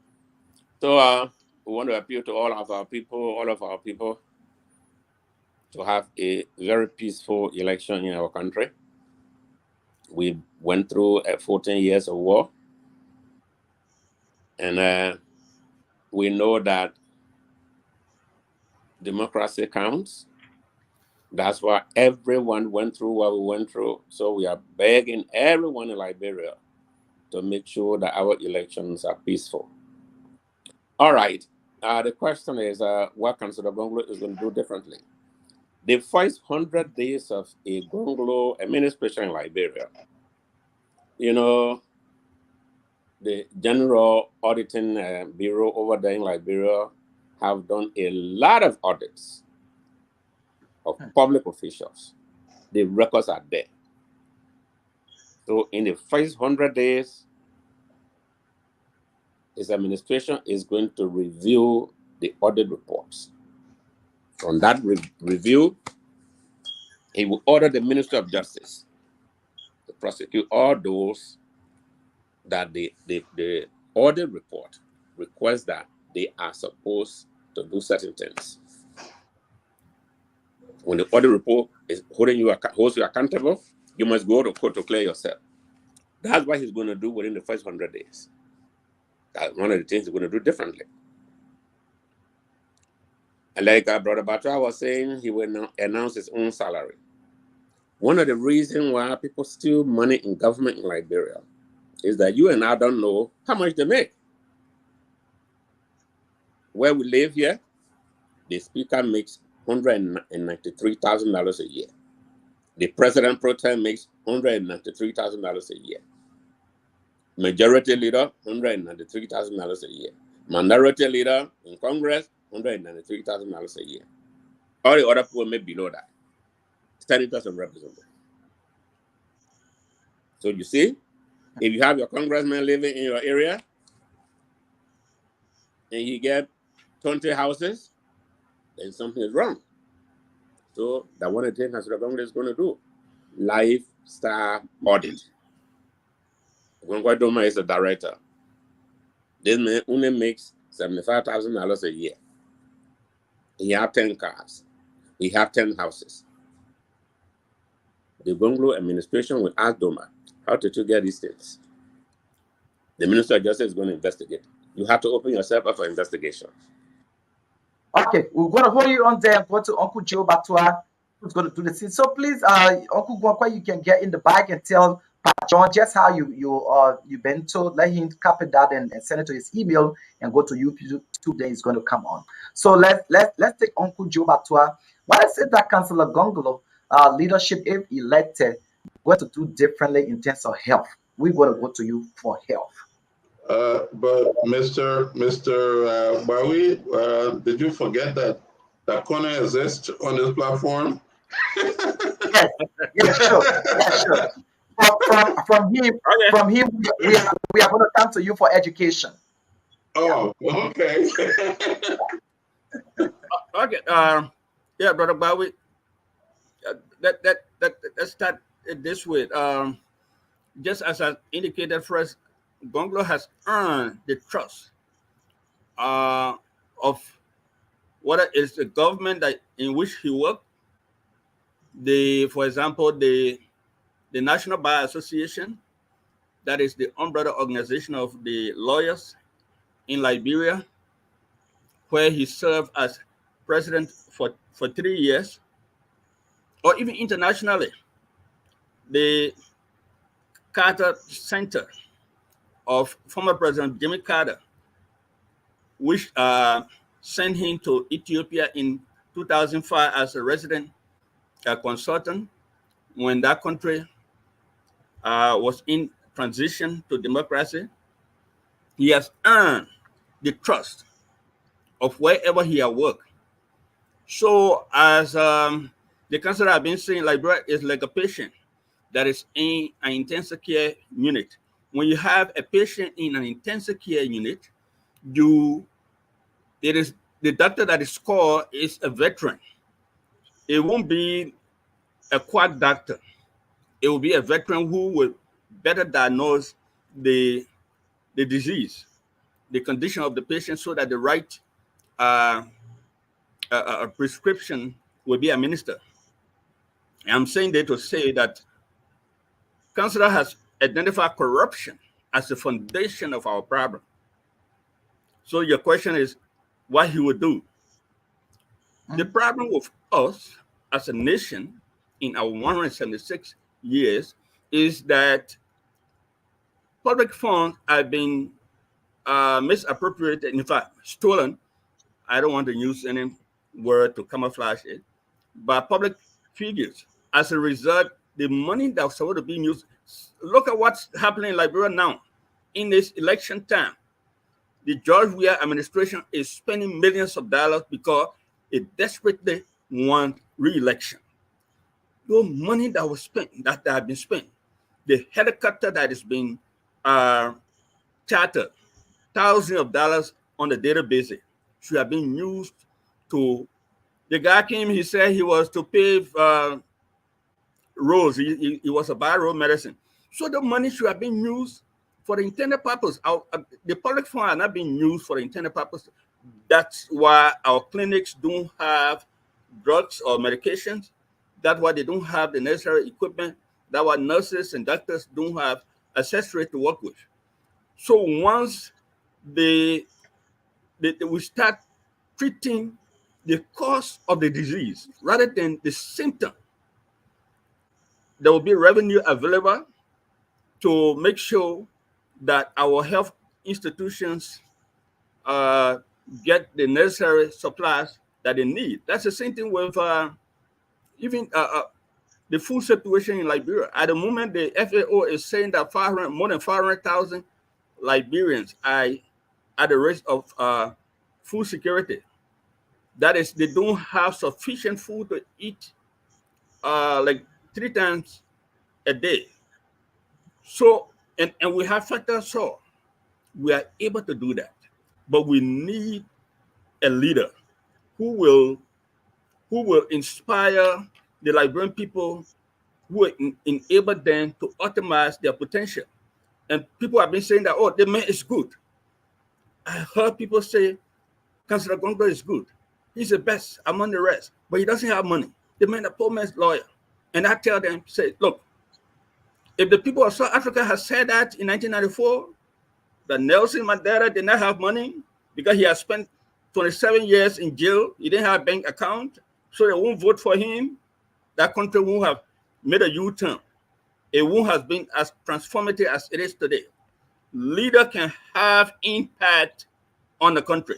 So we want to appeal to all of our people to have a very peaceful election in our country. We went through 14 years of war, and we know that democracy counts. That's why everyone went through what we went through. So we are begging everyone in Liberia to make sure that our elections are peaceful. All right. The question is, what Councillor Gongloe is going to do differently? The first 100 days of a Gongloe administration in Liberia, the General Auditing Bureau over there in Liberia have done a lot of audits of public officials. The records are there. So in the first 100 days, his administration is going to review the audit reports. From that review, he will order the Ministry of Justice to prosecute all those that the audit report requests that they are supposed to do certain things. When the audit report is holds you accountable, you must go to court to clear yourself. That's what he's going to do within the first 100 days. That's one of the things he's going to do differently. And like Brother Batra was saying, he will now announce his own salary. One of the reasons why people steal money in government in Liberia is that you and I don't know how much they make. Where we live here, the speaker makes $193,000 a year. The president pro tem makes $193,000 a year. Majority leader, $193,000 a year. Minority leader in Congress, $193,000 a year. All the other people make below that. Senators and representatives. So you see, if you have your congressman living in your area and he get 20 houses, then something is wrong. So that one of the things Councillor Gongloe is going to do, lifestyle audit. Gongloe Doma is the director. This man only makes $75,000 a year. He have 10 cars. He have 10 houses. The Gongloe administration will ask Doma, how did you get these things? The Minister of Justice is going to investigate. You have to open yourself up for investigation. Okay, we're going to hold you on there and go to Uncle Joe Batua, who's going to do the scene. So please, Uncle Gwakwe, you can get in the back and tell Pat John just how you've been told. Let him copy that and send it to his email and go to YouTube. Then he's going to come on. So let's take Uncle Joe Batua. What is it that Councillor Gongloe leadership, if elected, going to do differently in terms of health? We're going to go to you for health. But Mr. Bawi, did you forget that Kone exists on this platform? Yes, sure. From him, we are going to come to you for education. Oh, okay. Okay. Yeah, Brother Bowie. Let's start it this way. Just as I indicated first, Gongloe has earned the trust of whether it's the government in which he worked, For example, the National Bar Association, that is the umbrella organization of the lawyers in Liberia, where he served as president for 3 years, or even internationally, the Carter Center of former President Jimmy Carter, which sent him to Ethiopia in 2005 as a resident consultant when that country was in transition to democracy. He has earned the trust of wherever he has worked. So, as the counselor have been saying, Liberia is like a patient that is in an intensive care unit. When you have a patient in an intensive care unit, it is the doctor that is called is a veteran. It won't be a quack doctor. It will be a veteran who will better diagnose the disease, the condition of the patient, so that the right prescription will be administered. And I'm saying that to say that counselor has identified corruption as the foundation of our problem. So your question is what he would do. The problem with us as a nation in our 176 years is that public funds have been misappropriated, in fact, stolen. I don't want to use any word to camouflage it, by public figures. As a result, the money that was supposed to be used, look at what's happening in Liberia now. In this election time, the George Weah administration is spending millions of dollars because it desperately wants re-election. The money that was spent, that have been spent, the helicopter that is being chartered, thousands of dollars on a daily basis, should have been used to. The guy came, he said he was to pave roads. He was a buy road medicine. So the money should have been used for the intended purpose. The public funds are not being used for the intended purpose. That's why our clinics don't have drugs or medications. That's why they don't have the necessary equipment. That's why nurses and doctors don't have accessories to work with. So once we start treating the cause of the disease rather than the symptom, there will be revenue available to make sure that our health institutions get the necessary supplies that they need. That's the same thing with even the food situation in Liberia. At the moment, the FAO is saying that more than 500,000 Liberians are at the risk of food security. That is, they don't have sufficient food to eat like 3 times a day. So, and we have factor so we are able to do that. But we need a leader who will inspire the Liberian people, who will enable them to optimize their potential. And people have been saying that, oh, the man is good. I heard people say, Councillor Gongloe is good. He's the best among the rest, but he doesn't have money. The man, a poor man's lawyer. And I tell them, say, look, if the people of South Africa had said that in 1994, that Nelson Mandela did not have money because he had spent 27 years in jail, he didn't have a bank account, so they won't vote for him, that country won't have made a U-turn. It won't have been as transformative as it is today. Leader can have impact on the country.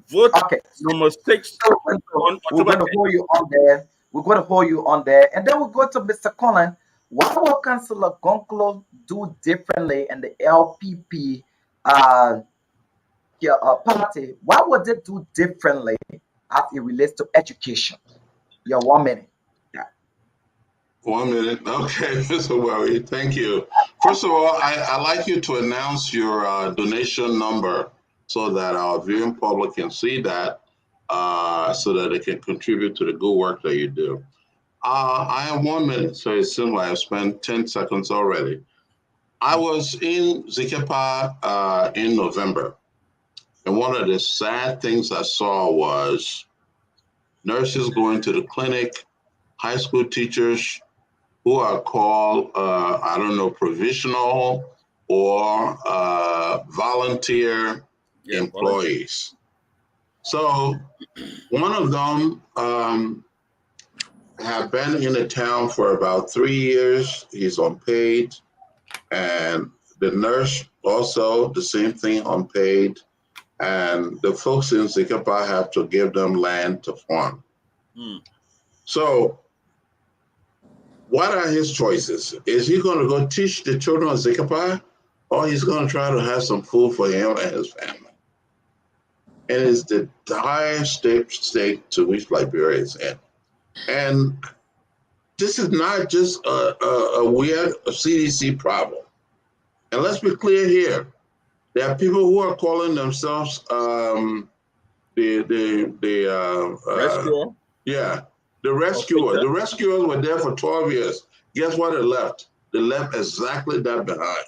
Vote number 6 on we're going to hold you on there. We're going to hold you on there. And then we'll go to Mr. Cullen. What will Councillor Gongloe do differently in the LPP party? What would it do differently as it relates to education? Yeah, 1 minute. Yeah. 1 minute. Okay, Mr. Worry, thank you. First of all, I'd like you to announce your donation number so that our viewing public can see that, so that they can contribute to the good work that you do. I have 1 minute, so it's similar. I've spent 10 seconds already. I was in Zikepa in November, and one of the sad things I saw was nurses going to the clinic high school teachers who are called, I don't know, provisional or volunteer employees. So one of them have been in the town for about 3 years. He's unpaid. And the nurse also the same thing, unpaid. And the folks in Zikapa have to give them land to farm. So what are his choices? Is he going to go teach the children of Zikapa, or he's going to try to have some food for him and his family? And it's the dire state to which Liberia is in. And this is not just a weird CDC problem. And let's be clear here. There are people who are calling themselves rescuer. Yeah, the rescuers. The rescuers were there for 12 years. Guess what they left? They left exactly that behind.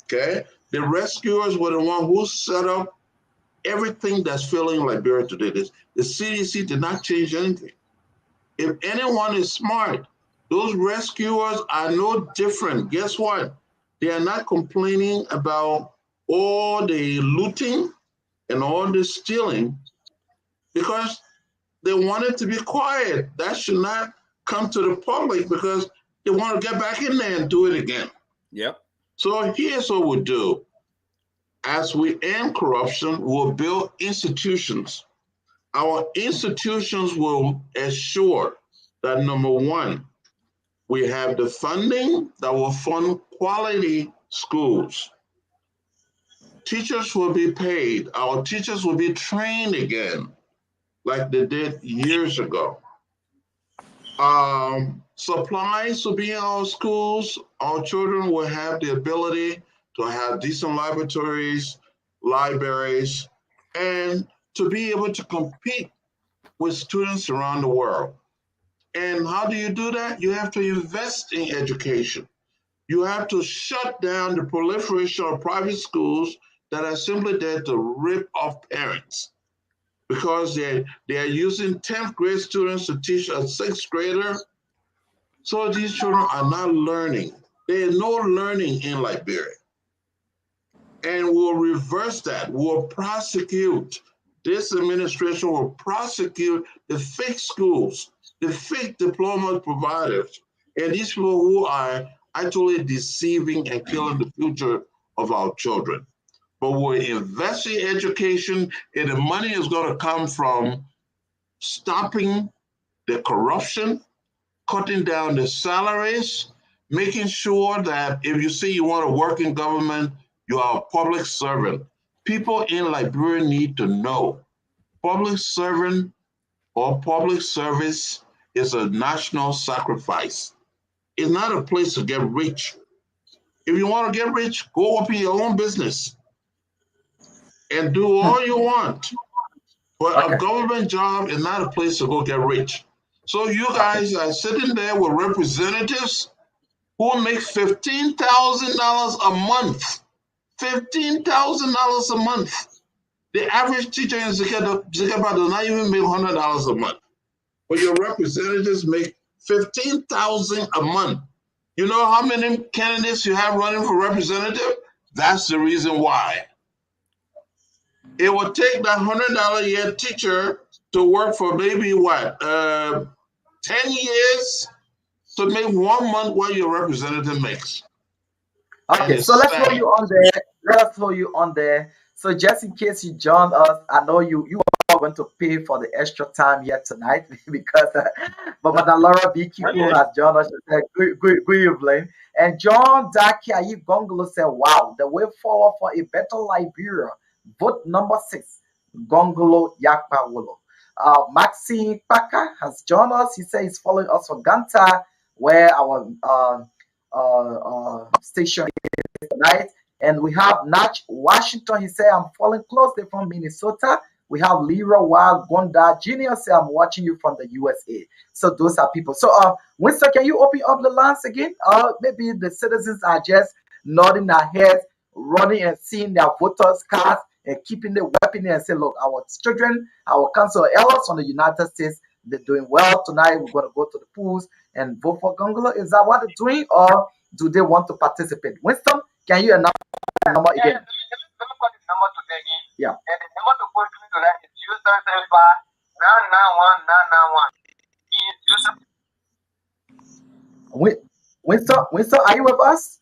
Okay? The rescuers were the one who set up everything that's failing Liberia today. The CDC did not change anything. If anyone is smart, those rescuers are no different. Guess what? They are not complaining about all the looting and all the stealing because they want it to be quiet. That should not come to the public because they want to get back in there and do it again. Yep. So here's what we'll do. As we end corruption, we'll build institutions. Our institutions will assure that, number one, we have the funding that will fund quality schools. Teachers will be paid. Our teachers will be trained again, like they did years ago. Supplies will be in our schools. Our children will have the ability to have decent laboratories, libraries, and to be able to compete with students around the world. And how do you do that? You have to invest in education. You have to shut down the proliferation of private schools that are simply there to rip off parents because they are using 10th grade students to teach a 6th grader. So these children are not learning. There is no learning in Liberia. And we'll reverse that. We'll prosecute. This administration will prosecute the fake schools, the fake diploma providers, and these people who are actually deceiving and killing the future of our children. But we'll invest in education, and the money is going to come from stopping the corruption, cutting down the salaries, making sure that if you say you want to work in government, you are a public servant. People in Liberia need to know public servant or public service is a national sacrifice. It's not a place to get rich. If you want to get rich, go open your own business and do all you want. But a government job is not a place to go get rich. So you guys are sitting there with representatives who make $15,000 a month. $15,000 a month. The average teacher in Zikapa does not even make $100 a month. But your representatives make $15,000 a month. You know how many candidates you have running for representative? That's the reason why. It will take that $100 a year teacher to work for maybe what, 10 years to make 1 month what your representative makes. Okay, so let's throw you on there. Let us throw you on there. So just in case you joined us, I know you are going to pay for the extra time here tonight because but Madam Laura BQ has joined us. She said, good evening. And John Dakiayi Gongloe said, wow, the way forward for a better Liberia. Vote number 6, Gongloe Yakpawolo. Maxine Paka has joined us. He says he's following us from Ganta, where our station is tonight. And we have Nach Washington. He said, I'm following closely from Minnesota. We have Lira Wild Gonda Jr. Say, I'm watching you from the USA. So those are people. So Winston, can you open up the lines again? Maybe the citizens are just nodding their heads, running and seeing their voters' cards and keeping the weapon and say, look, our children, our council elders from the United States, they're doing well tonight. We're going to go to the pools and vote for Gongloe. Is that what they're doing, or do they want to participate? Winston, can you announce the number again? Let me call the number today again. Yeah. And the number to go through tonight is 0775 991 991. Winston, are you with us?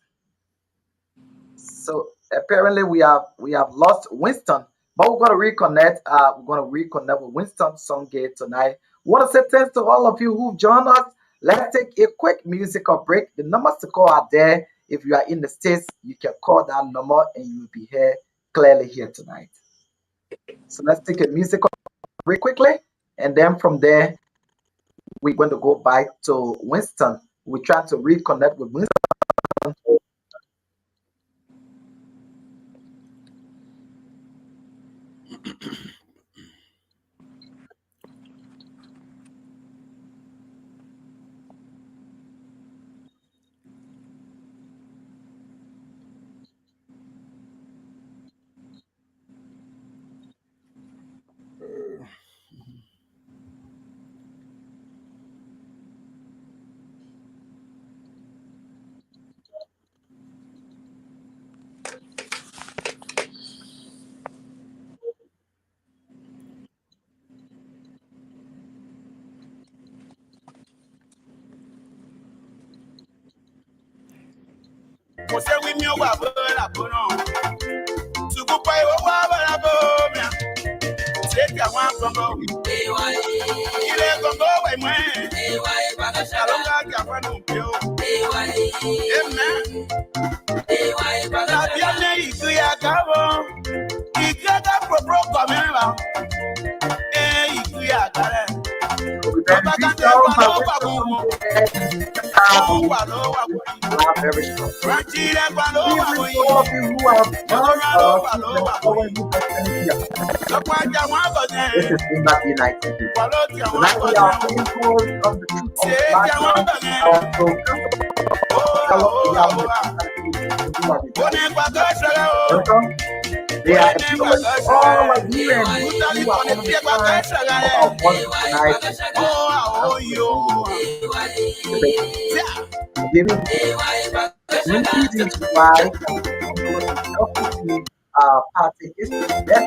So apparently we have lost Winston, but we're gonna reconnect. We're gonna reconnect with Winston Songate tonight. Want to say thanks to all of you who've joined us. Let's take a quick musical break. The numbers to call are there. If you are in the States, you can call that number and you will be here clearly here tonight. So let's take a musical break quickly, and then from there we're going to go back to Winston. We try to reconnect with Winston. Very strong. Even to all of you who have joined us, this is Zimbabwe United TV. Tonight we are putting forward on the truth of platform. Welcome. They are appealing to all Nigerians who are on the side of our voice tonight. Giving reasons why party is the best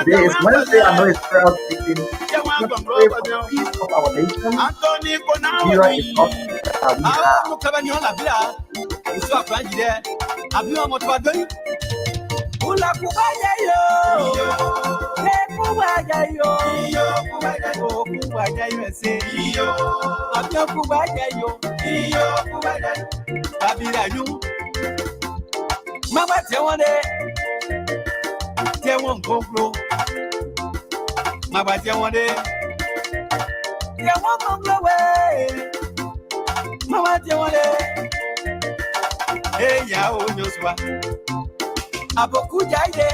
today is Wednesday. I know it's proud speaking. Let's pray for the peace of our nation. Nigeria is not Mama they won't Gongloe. Mama they won't Gongloe. Mama hey ya o nyoswa. Aboku jaide.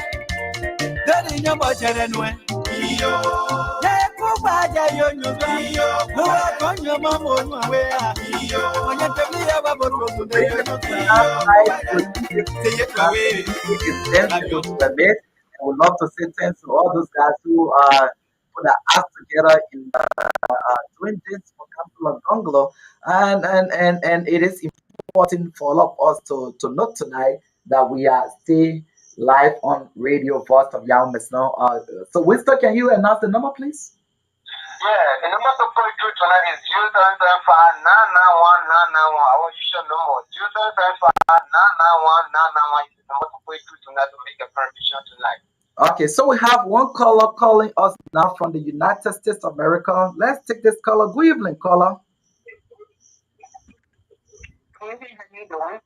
Dani nyamba cherenwe. Iyo. Kuba jayo nyoswa. No akonyo mamo nwe. Iyo. Onye temia baboro today. I would love to say thanks to all those guys who put their ass together in doing this for Council of Gongloe. And it is important for all of us to note tonight that we are still live on Radio Voice of Yao now. So Winston, can you announce the number, please? Yeah, the number to call you tonight is 0775 991 991. Our usual number 0775 991 991 is the number to call you tonight to make a contribution tonight. Okay, so we have one caller calling us now from the United States of America. Let's take this caller. Good evening, caller. Good evening, how you doing?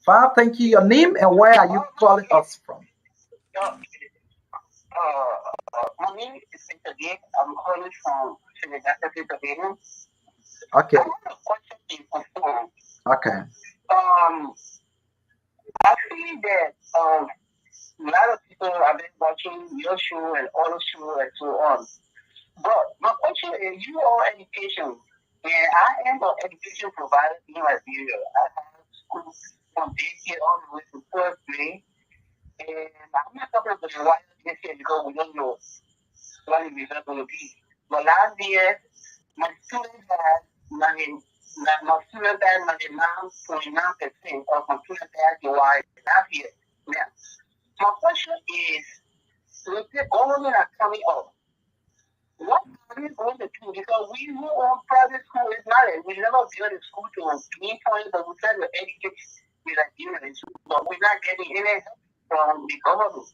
Fine, thank you. Your name and where are you calling us from? My name is Peter Gate. I'm calling from Senegal. Okay. I have a question before. Okay. I feel that a lot of people have been watching your show and other shows and so on. But my question is, you are education, and I am an education provider in Liberia. I have schools from daycare all the way to first grade. And I'm not talking about the wild this year because we don't know what the result going to be. But last year, my students had my students had 99.9% of my students had the wild last year. Now, my question is, with the government are coming up, what are we going to do? Because we who own private school is not it. We never built a school to gain points, but we try to educate the Nigerians. But we're not getting any help from the government.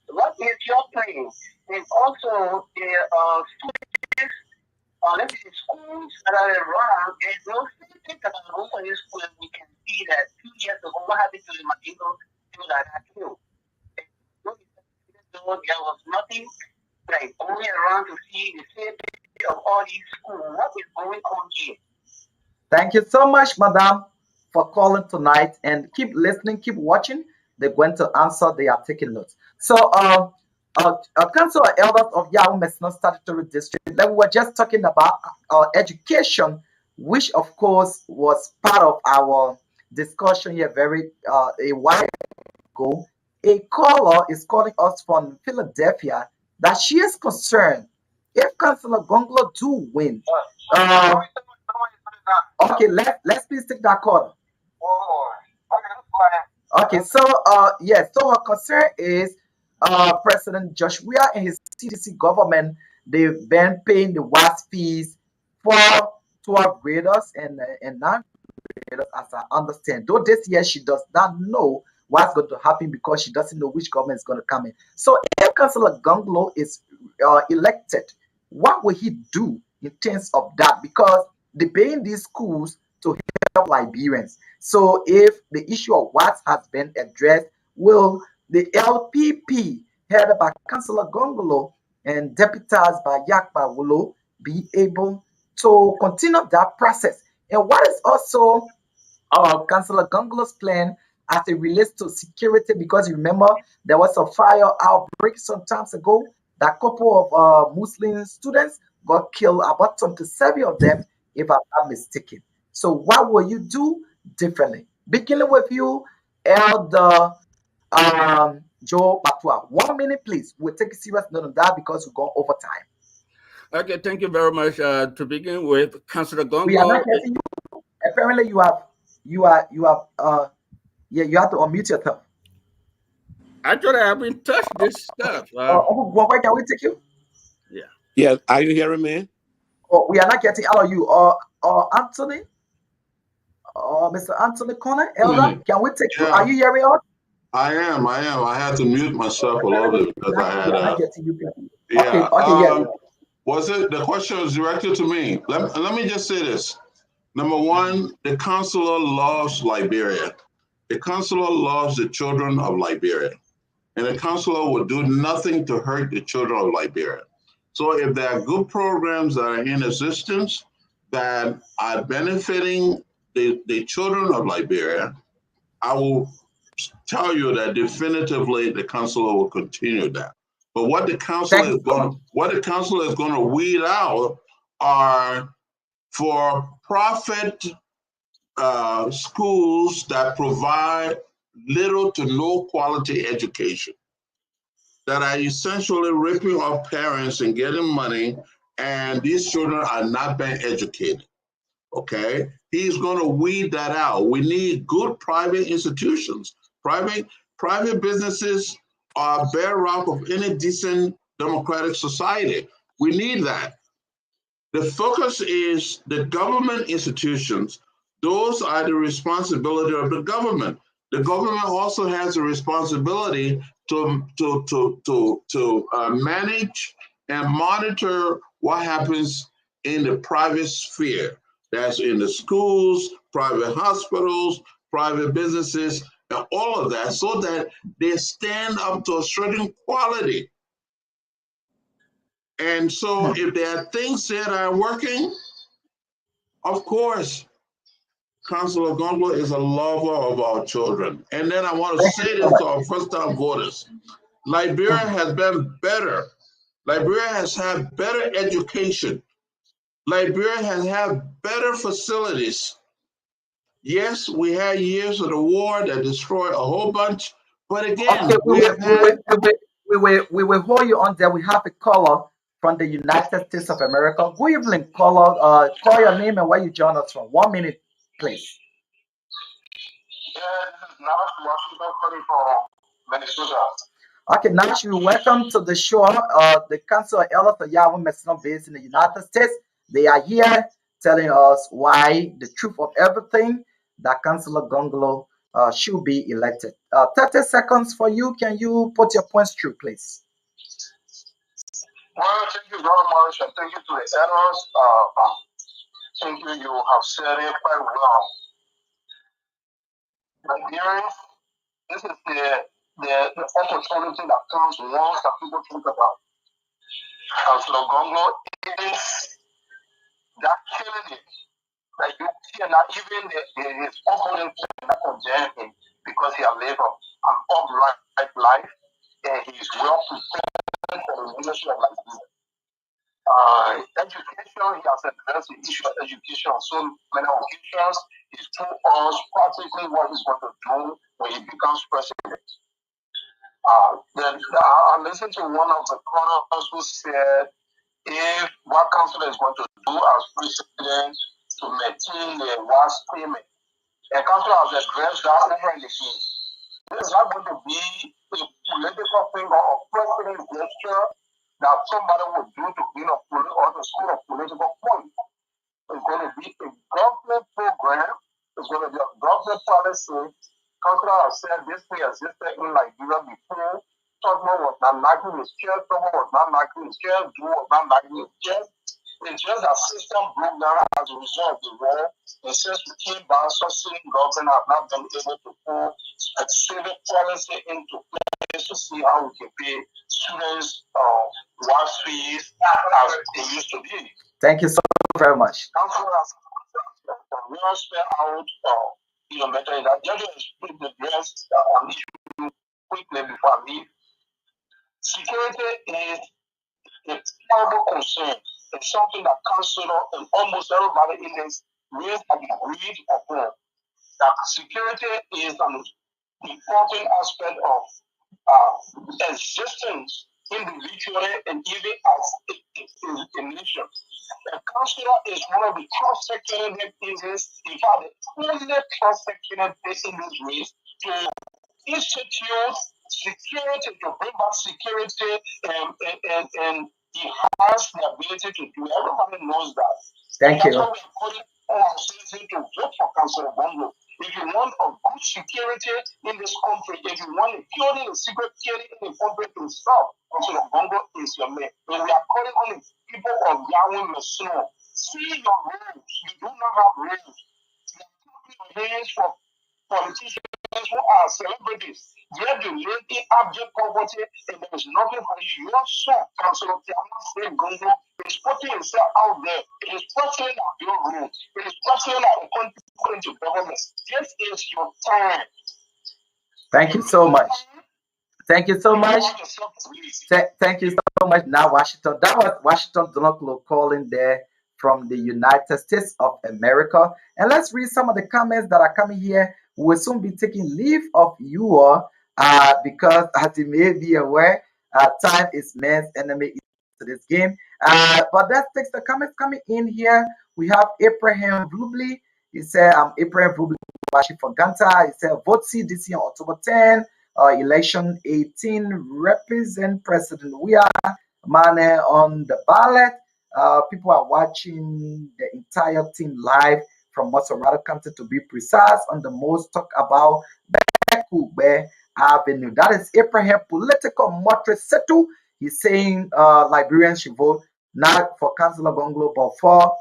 What is your plan? And also, the students, let's say schools that are around, there's no think about going to this school. We can see that 2 years ago, what happened to the Madigo school that I killed? There was nothing like going around to see the safety of all these schools. What is going on here? Thank you so much, Madam, for calling tonight. And keep listening, keep watching. They're going to answer. They are taking notes. So, Council of Elders of Yahoo Messina Statutory District, we were just talking about education, which of course was part of our discussion here a while ago. A caller is calling us from Philadelphia that she is concerned if Councillor Gongloe do win. Okay, let's please take that call. Okay, so yes, so her concern is President Joshua and his CDC government, they've been paying the WAS fees for 12 graders and 9 graders, as I understand. Though this year she does not know what's going to happen because she doesn't know which government is going to come in. So if Councillor Gongloe is elected, what will he do in terms of that? Because they pay in these schools to help Liberians. So if the issue of what has been addressed, will the LPP headed by Councillor Gongloe and deputized by Yakba Wulo be able to continue that process? And what is also Councillor Gongloe's plan as it relates to security? Because you remember there was a fire outbreak some times ago. That couple of Muslim students got killed, about 27 of them, if I'm not mistaken. So what will you do differently? Beginning with you, Elder Joe Patua. 1 minute, please. We'll take a serious note on that because we're going over time. Okay, thank you very much. To begin with, Councillor Gongloe. We are not getting you. Apparently, you have you have you have to unmute yourself. Actually, I haven't touched this stuff. Where can we take you? Yeah. Yes, are you hearing me? Oh, we are not getting all of you. Anthony, Mr. Anthony Connor, Elder, can we take you? Are you hearing us? I am. I had to mute myself a little bit because I had not getting you. yeah. Okay, yeah. Was it the question was directed to me? Let me just say this. Number one, the counselor loves Liberia. The counselor loves the children of Liberia. And the counselor will do nothing to hurt the children of Liberia. So if there are good programs that are in existence that are benefiting the children of Liberia, I will tell you that definitively the counselor will continue that. But what the counselor is going to weed out are for-profit schools that provide little to no quality education, that are essentially ripping off parents and getting money, and these children are not being educated. Okay, he's going to weed that out. We need good private institutions. Private businesses are bedrock of any decent democratic society. We need that. The focus is the government institutions. Those are the responsibility of the government. The government also has a responsibility to manage and monitor what happens in the private sphere. That's in the schools, private hospitals, private businesses, and all of that, so that they stand up to a certain quality. And so if there are things that are working, of course, Councillor Gongloe is a lover of our children. And then I want to say this to our first-time voters. Liberia has been better. Liberia has had better education. Liberia has had better facilities. Yes, we had years of the war that destroyed a whole bunch, but again, Okay, we have had. we will hold you on there. We have a caller from the United States of America. Good evening, caller. Call your name and where you join us from. 1 minute, please. Yeah, this is Nash Washington calling from Minnesota. Okay, Nash, welcome to the show. The Council of Elders of Yahweh Messianic based in the United States. They are here telling us why the truth of everything that Councilor Gongloe should be elected. 30 seconds for you. Can you put your points through, please? Well, thank you very much, and thank you to the elders. Thank you. You have said it quite well. Nigerians, this is the opportunity that comes once that people think about. Councilor Gongloe is that killing it that you cannot even his opponents cannot condemn him because he has lived an upright life and he is well prepared for the leadership of Nigeria. Education, he has addressed the issue of education on so many occasions. He's told us practically what he's going to do when he becomes president. Then I listened to one of the callers who said if what council is going to do as president to maintain the WAS payment. And council has addressed that over and again. This is not going to be a political thing or a president gesture that somebody will do to win a or to score a political point. It's going to be a government program. It's going to be a government policy. Councilor has said this thing existed in Nigeria before. Someone was not knocking his chair. Someone was not knocking his chair. Drew was not knocking his chair. It's just that system broke down as a result of the war. And since we came back, succeeding government have not been able to put a civic policy into place to see how we can pay students WAS fees as it used to be. Thank you so very much. Council has well spell out, better that. Just to address on issue quickly before I leave. Security is a terrible concern. It's something that councilor and almost everybody in this raised and agreed upon. That security is an important aspect of existence individually and even as a nation. The councilor is one of the trusted candidates in this, in fact, the only trusted candidate in this race to institute security, to bring back security, and he has the ability to do. Everybody knows that. Thank you. That's why we're calling on our citizens to vote for Councilor Gongloe. If you want a good security in this country, if you want a purely and security in the country to stop, Councilor Gongloe is your man. And we are calling on the people of Yahweh Messianic. See your rules. You do not have rules. You are taking your hands for politicians who are celebrities. Yet you live in abject poverty and there is nothing for you. Your son, Councilor Tiana Gongloe, is putting himself out there. It is pressing out your room. It is pressing out the country into government. This is your time. Thank you so much. Thank you so much. Thank you so much. Now, Washington. That was Washington Gongloe calling there from the United States of America. And let's read some of the comments that are coming here. We'll soon be taking leave of you all because, as you may be aware, time is man's enemy to this game. But let's take the comments coming in here. We have Abraham Vlubli. He said, I'm Abraham Vlubli watching for Ganta. He said, vote CDC on October 10. Election 18, represent President. We are Mane on the ballot. People are watching the entire team live from Masorado County to be precise on the most talk about Bekube Avenue. That is Abraham Political Motress Setu. He's saying Liberians should vote not for Councilor Gongloe but for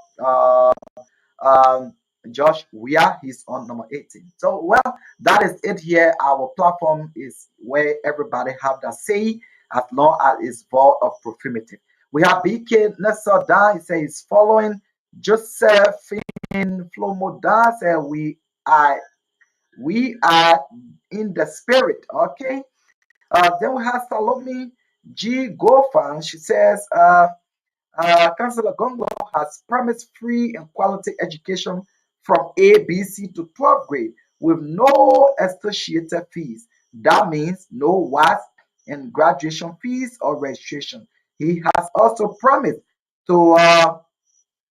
Josh Weah. He's on number 18. So, well, that is it here. Our platform is where everybody have that say as long as it's vote of proximity. We have BK Nessa Dan. He says he's following Josephine Flomo Dan. Said we are in the spirit. Okay. Then we have Salome G. Gofan. She says Councilor Gongloe has promised free and quality education from A, B, C to 12th grade with no associated fees. That means no WAS and graduation fees or registration. He has also promised to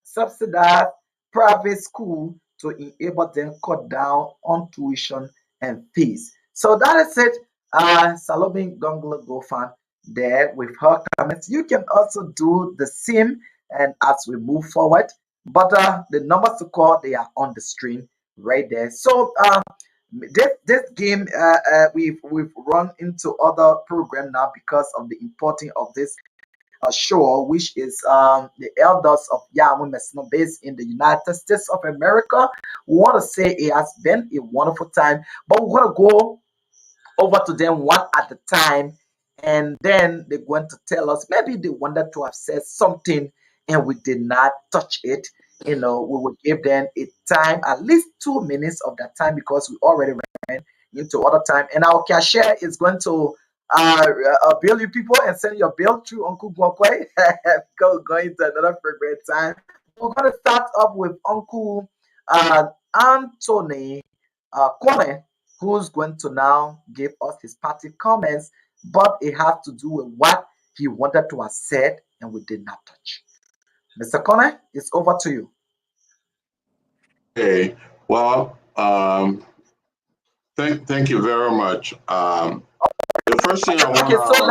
subsidize private school to enable them cut down on tuition and fees. So that is it. Salome Gongloe Gofan there with her comments. You can also do the same and as we move forward. But the numbers to call they are on the screen right there. So this game we've run into other program now because of the importance of this show, which is the elders of Yahweh Messina based in the United States of America. We want to say it has been a wonderful time, but we're going to go over to them one at a time, and then they're going to tell us maybe they wanted to have said something and we did not touch it. We will give them a time, at least 2 minutes of that time because we already ran into other time. And our cashier is going to bill you people and send your bill through Uncle Gwakwe. Going to another favorite time. We're going to start up with Uncle Anthony Kwame, who's going to now give us his party comments, but it has to do with what he wanted to have said and we did not touch. Mr. Connor, it's over to you. Okay. Well, thank you very much. The first thing I want Okay, to so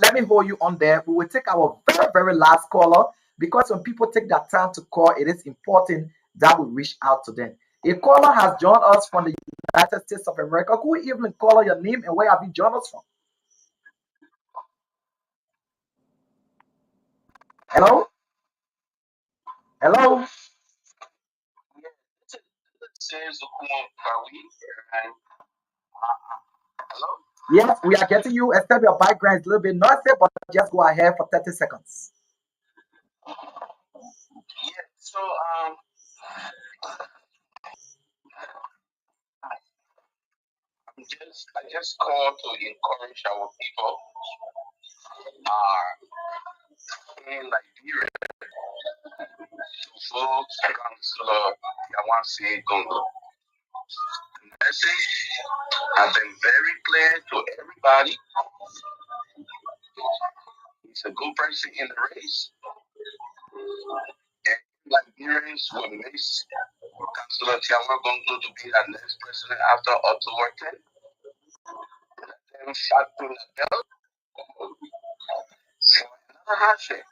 let me hold you on there. We will take our very last caller because when people take that time to call, it is important that we reach out to them. A caller has joined us from the United States of America. Good evening, caller. Your name and where have you joined us from? Hello, hello. Yes, we are getting you. Except your background is a little bit noisy, but just go ahead for 30 seconds. So I just call to encourage our people in Liberia to vote Councillor Yawansi Gongloe. The message has been very clear to everybody. He's a good person in the race. And Liberians will miss Councillor Tiawa Gongloe to be our next president after October 10th. Let them shot to the belt for another handshake.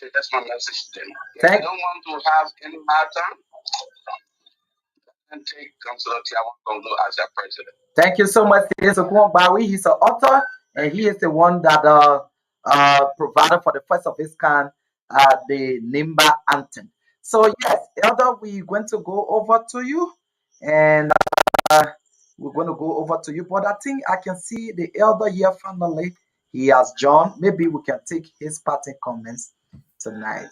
And that's my message to them. If you don't want to have any matter, then take Councillor Tiawa Gongloe as our president. Thank you so much, Bawi. He's an author, and he is the one that provided for the first of his kind, the Nimba anthem. So yes, Elder, we're going to go over to you, and we're going to go over to you. But I think I can see the Elder here finally. He has joined. Maybe we can take his parting comments tonight.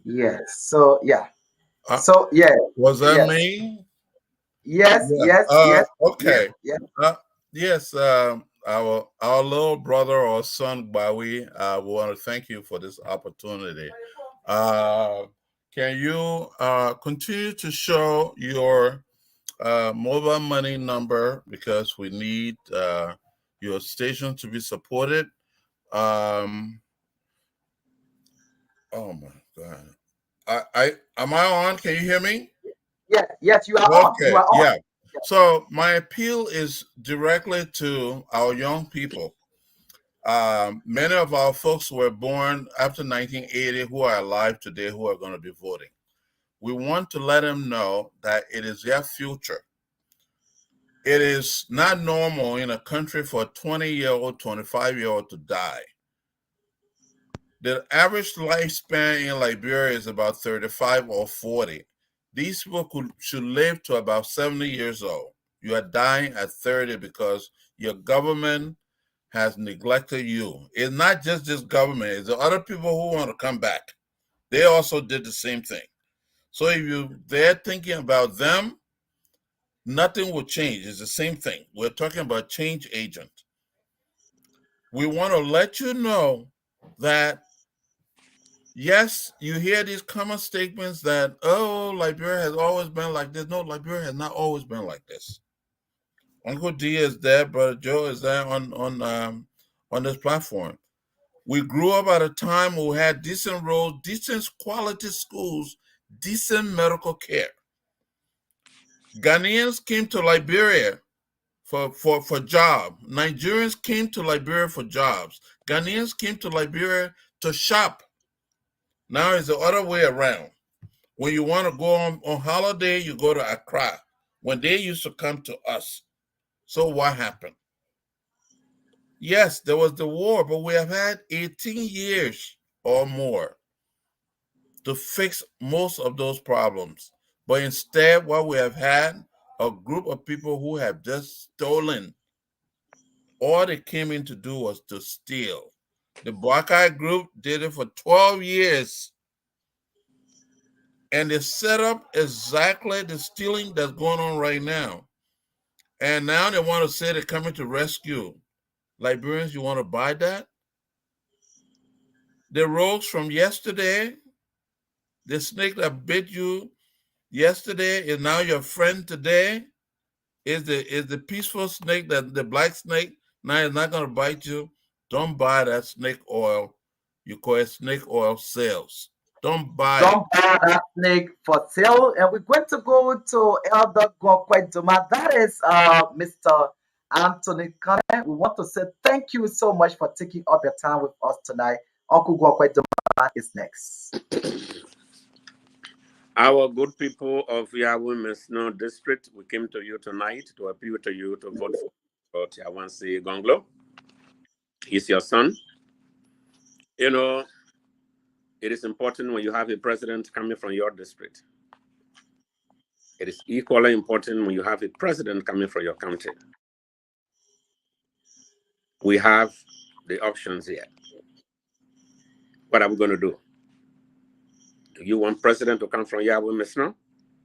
Yes. So yeah. So yeah. Was that yes. me? Yes, Yeah. yes. Okay. Yes. Yes. Our little brother or son, Bawi, we want to thank you for this opportunity. Can you continue to show your mobile money number because we need your station to be supported? Oh my God. Am I on? Can you hear me? Yes, you are on. You are on. Yeah. So my appeal is directly to our young people. Many of our folks were born after 1980 who are alive today who are going to be voting. We want to let them know that it is their future. It is not normal in a country for a 20-year-old, 25-year-old to die. The average lifespan in Liberia is about 35 or 40. These people should live to about 70 years old. You are dying at 30 because your government has neglected you. It's not just this government, it's the other people who want to come back. They also did the same thing. So if they're thinking about them, nothing will change. It's the same thing. We're talking about change agent. We want to let you know that Yes, you hear these common statements that, oh, Liberia has always been like this. No, Liberia has not always been like this. Uncle D is there, Brother Joe is there on this platform. We grew up at a time where we had decent roads, decent quality schools, decent medical care. Ghanaians came to Liberia for jobs. Nigerians came to Liberia for jobs. Ghanaians came to Liberia to shop. Now it's the other way around. When you want to go on holiday, you go to Accra. When they used to come to us. So what happened? Yes, there was the war, but we have had 18 years or more to fix most of those problems. But instead, what we have had, a group of people who have just stolen. All they came in to do was to steal. The Black Eye Group did it for 12 years. And they set up exactly the stealing that's going on right now. And now they want to say they're coming to rescue. Liberians, you want to buy that? The rogues from yesterday, the snake that bit you yesterday is now your friend today. Is the peaceful snake, that the black snake, now is not going to bite you. Don't buy that snake oil. You call it snake oil sales. Don't buy it. Don't buy that snake for sale. And we're going to go to Elder Gongloe. That is Mr. Anthony Connor. We want to say thank you so much for taking up your time with us tonight. Uncle Gongloe is next. Our good people of Yahweh Mesno District, we came to you tonight to appeal to you to vote for Tiawansi Gongloe. He's your son. You know, it is important when you have a president coming from your district. It is equally important when you have a president coming from your county. We have the options here. What are we going to do? Do you want president to come from Yahweh Mesno?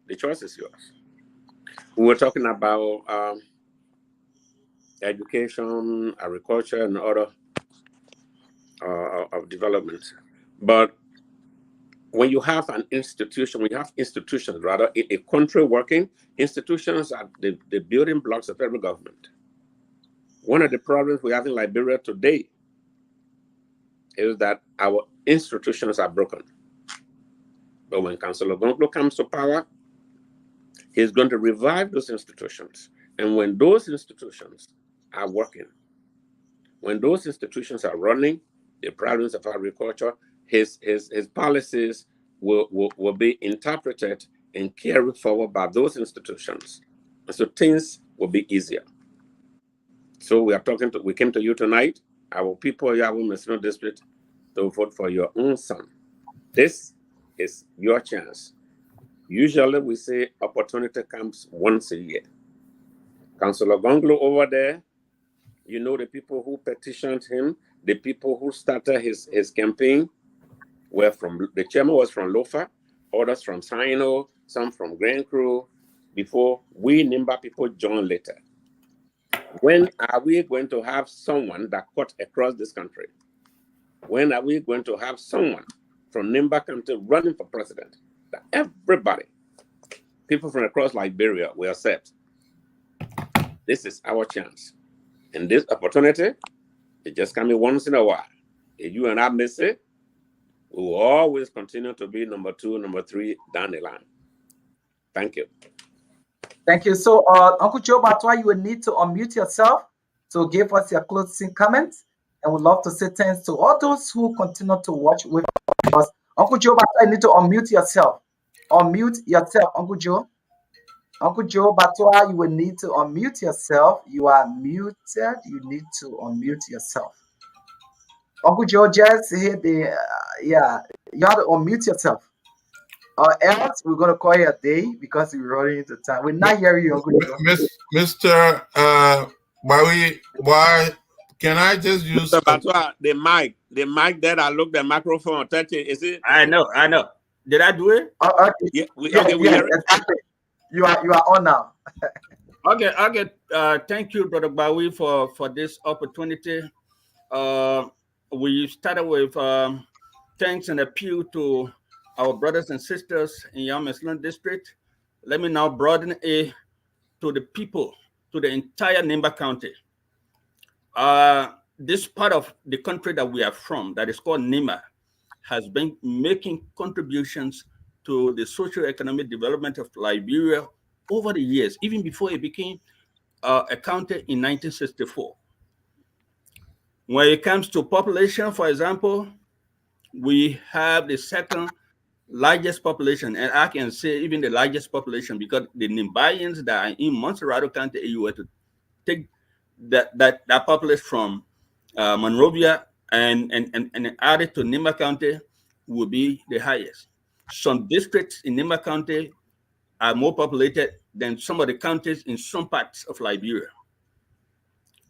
The choice is yours. We were talking about education, agriculture, and other of development. But when you have an institution, when you have institutions, rather, a country working, institutions are the building blocks of every government. One of the problems we have in Liberia today is that our institutions are broken. But when Councillor Gongloe comes to power, he's going to revive those institutions. And when those institutions are working, when those institutions are running, the problems of agriculture, his policies will be interpreted and carried forward by those institutions. And so things will be easier. So we came to you tonight, our people of Yahweh Mesno District, to vote for your own son. This is your chance. Usually we say opportunity comes once a year. Councillor Gongloe over there, you know, the people who petitioned him, the people who started his campaign were from, the chairman was from Lofa, others from Sino, some from Grand Crew, before we Nimba people joined later. When are we going to have someone that cut across this country? When are we going to have someone from Nimba County running for president that everybody, people from across Liberia, will accept? This is our chance. And this opportunity, it just comes once in a while. If you and I miss it, we will always continue to be number 2, number 3 down the line. Thank you. Thank you. So, Uncle Joe Batwa, you will need to unmute yourself to give us your closing comments. And we'd love to say thanks to all those who continue to watch with us. Uncle Joe Batwa, you need to unmute yourself. Unmute yourself, Uncle Joe. Uncle Joe Batwa, you will need to unmute yourself. You are muted. You need to unmute yourself. Uncle Joe, just hit the, yeah, you have to unmute yourself. Or else we're going to call you a day because we're running into time. We're not hearing you, Uncle Joe. Mr. Why can I just use Mr. Batwa, the mic that I look the microphone, touch it, is it? I know. Did I do it? Okay. Yeah, we Yes, hear it. exactly. You are on now. Okay. Thank you, Brother Bawi, for this opportunity. We started with thanks and appeal to our brothers and sisters in Yamasland district, let me now broaden it to the people, to the entire Nimba County. This part of the country that we are from, that is called Nima, has been making contributions to the socio-economic development of Liberia over the years, even before it became a county in 1964. When it comes to population, for example, we have the second largest population, and I can say even the largest population, because the Nimbayans that are in Montserrado County, you were to take that population from Monrovia and add it to Nimba County, would be the highest. Some districts in Nimba County are more populated than some of the counties in some parts of Liberia.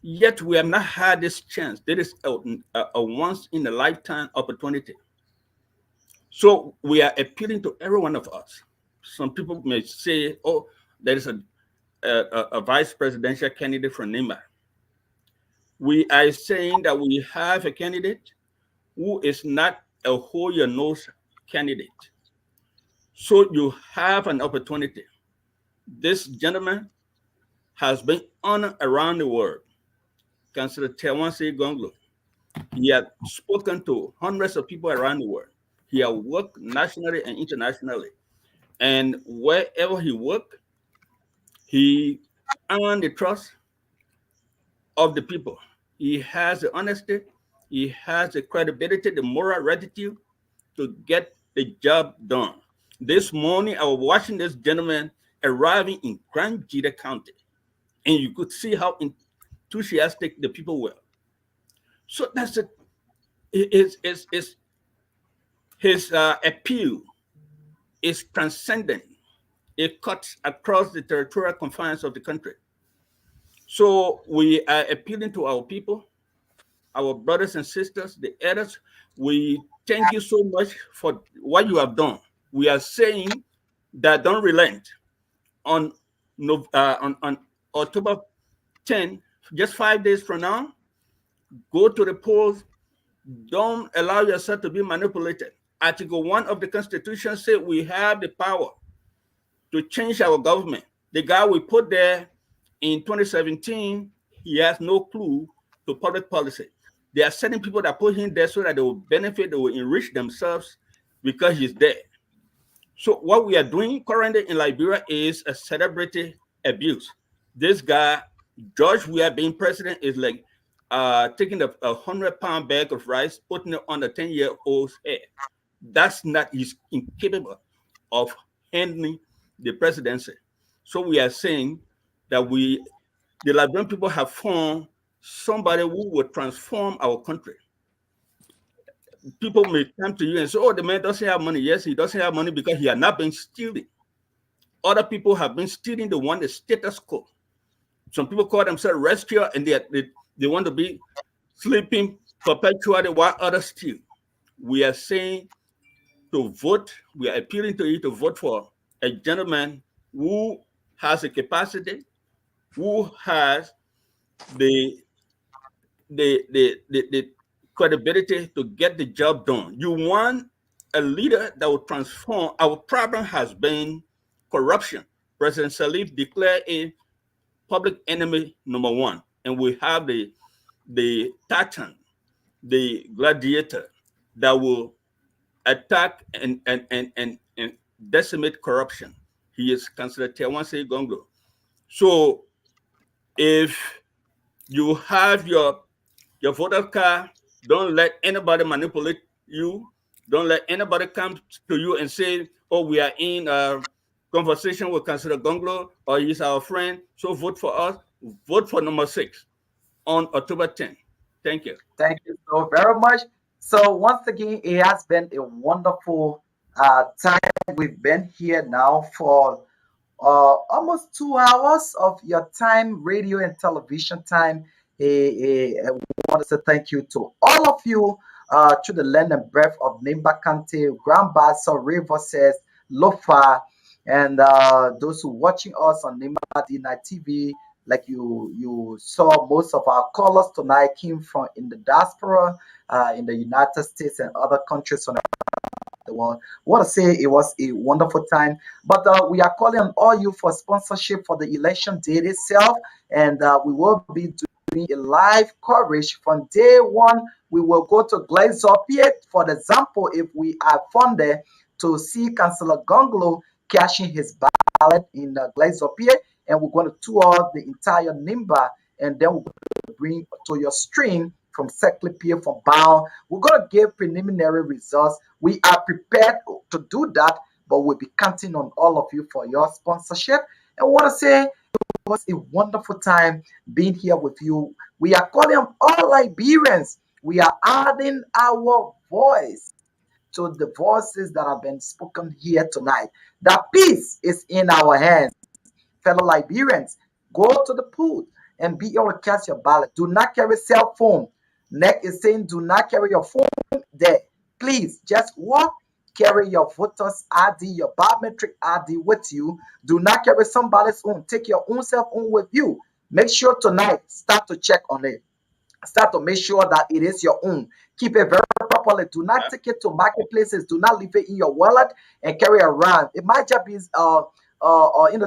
Yet we have not had this chance. There is a once in a lifetime opportunity. So we are appealing to every one of us. Some people may say, oh, there is a vice presidential candidate from Nimba. We are saying that we have a candidate who is not a hold your nose candidate. So you have an opportunity. This gentleman has been honored around the world. Councillor Tewansi Gongloe. He has spoken to hundreds of people around the world. He has worked nationally and internationally. And wherever he worked, he earned the trust of the people. He has the honesty, he has the credibility, the moral rectitude to get the job done. This morning, I was watching this gentleman arriving in Grand Jita County, and you could see how enthusiastic the people were. So that's it. His appeal is transcendent. It cuts across the territorial confines of the country. So we are appealing to our people, our brothers and sisters, the elders. We thank you so much for what you have done. We are saying that don't relent. On October 10, just 5 days from now, go to the polls. Don't allow yourself to be manipulated. Article 1 of the Constitution says we have the power to change our government. The guy we put there in 2017, he has no clue to public policy. There are certain people that put him there so that they will benefit, they will enrich themselves because he's there. So what we are doing currently in Liberia is a celebrity abuse. This guy, George Weah, being president, is like taking a 100-pound bag of rice, putting it on a 10-year-old's head. That's not, he's incapable of handling the presidency. So we are saying that the Liberian people have found somebody who will transform our country. People may come to you and say, oh, the man doesn't have money. Yes, he doesn't have money because he has not been stealing. Other people have been stealing, the status quo. Some people call themselves rescuer, and they want to be sleeping perpetually while others steal. We are saying to vote, we are appealing to you to vote for a gentleman who has a capacity, who has the credibility to get the job done. You want a leader that will transform. Our problem has been corruption. President Salif declared a public enemy number one, and we have the Titan, the gladiator, that will attack and decimate corruption. He is considered Tewansi Gongloe. So if you have your voter card, don't let anybody manipulate you. Don't let anybody come to you and say, oh, we are in a conversation with Councillor Gongloe, or he's our friend, so vote for us. Vote for number 6 on October 10th. Thank you. Thank you so very much. So once again, it has been a wonderful time. We've been here now for almost 2 hours of your time, radio and television time. I want to say thank you to all of you to the land and breadth of Nimba County, Grand Bassa, Riverses, Lofa, and those who are watching us on Nimba D9 TV, Like you saw, most of our callers tonight came from in the diaspora, in the United States and other countries on the world. I want to say it was a wonderful time. But we are calling on all you for sponsorship for the election date itself, and we will be doing a live coverage from day one. We will go to Gongloe, for example, if we are funded to see Councillor Gongloe cashing his ballot in Gongloe, and we're going to tour the entire Nimba, and then we're going to bring to your stream from Secretary from Bound. We're going to give preliminary results. We are prepared to do that, but we'll be counting on all of you for your sponsorship. And I want to say it was a wonderful time being here with you. We are calling on all Liberians. We are adding our voice to the voices that have been spoken here tonight. That peace is in our hands. Fellow Liberians, go to the pool and be able to cast your ballot. Do not carry cell phone. NEC is saying do not carry your phone there. Please just walk, carry your voter's ID, your biometric ID with you. Do not carry somebody's own. Take your own cell phone with you. Make sure tonight, start to check on it. Start to make sure that it is your own. Keep it very properly. Do not take it to marketplaces. Do not leave it in your wallet and carry it around. It might just be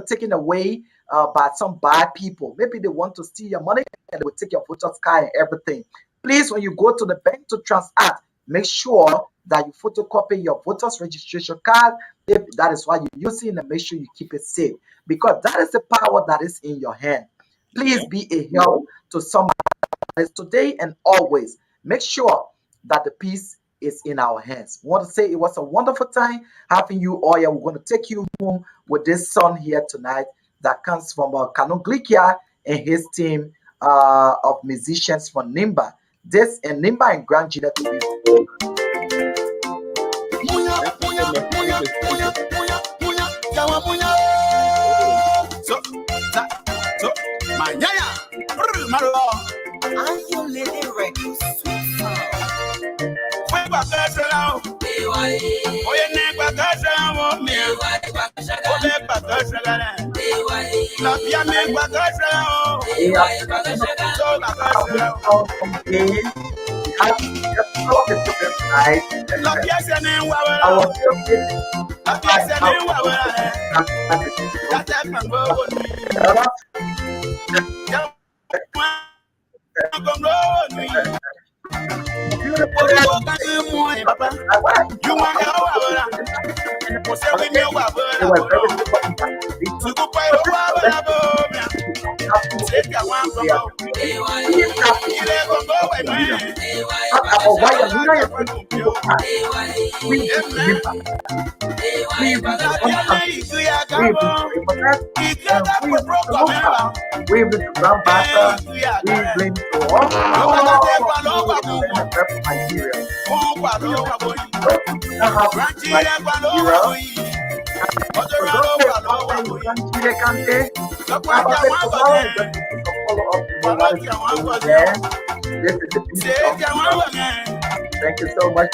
taken away by some bad people. Maybe they want to steal your money and they will take your voter's card and everything. Please, when you go to the bank to transact, make sure that you photocopy your voter's registration card. If that is why you're using it, and make sure you keep it safe, because that is the power that is in your hand. Please be a help to somebody today and always. Make sure that the peace is in our hands. I want to say it was a wonderful time having you all here. We're going to take you home with this song here tonight that comes from Gongloe and his team of musicians from Nimba. This and Nimba and Grand Gina to be. Are you Lady Records? Thank you so much.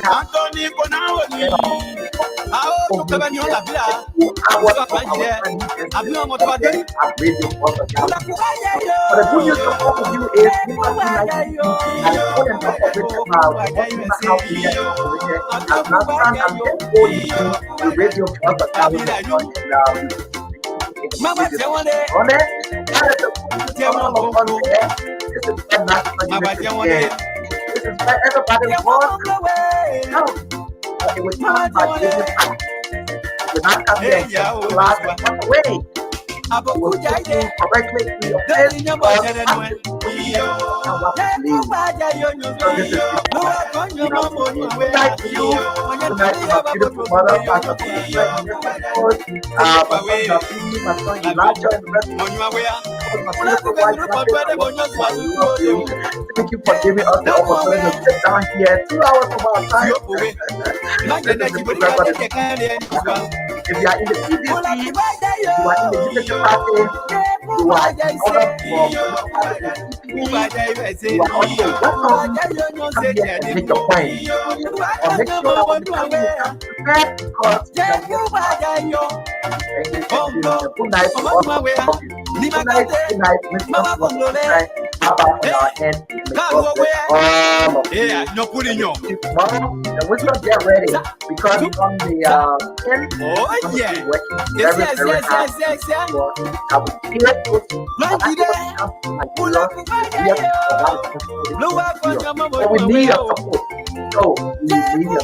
Anthony Konawoni. How to cover your labia? I was up here. I'm not what about it. But the good news of all of you is you must be like and put on top of it now. What you must how to get operated. As last time I'm going to go into the radio club that I will Mama, on it. That is the good on there. This is the national unity. This is where everybody wants. No, it was not by business act. We're not coming here to last and walk away. Correctly to your face, and what to believe. So this is good night to you. Good night to my beautiful mother, Pastor Pastor, my son Elijah, and the rest of my beautiful wife, I love you. Thank you for giving us the opportunity to sit down here 2 hours of our time. If you are in the PDC, you are in the Unity Party, you are in order for you are also welcome to come here and make your point. Or make sure that when you come here, you come prepared because thank you. Good night to all of you. Good night, wisdom, good night. Bye-bye on our end. May God bless all of you. Tomorrow, the wisdom, get ready because on the 10th, I'm going to be working very, very hard. I will hear it. So we need your support. So we need your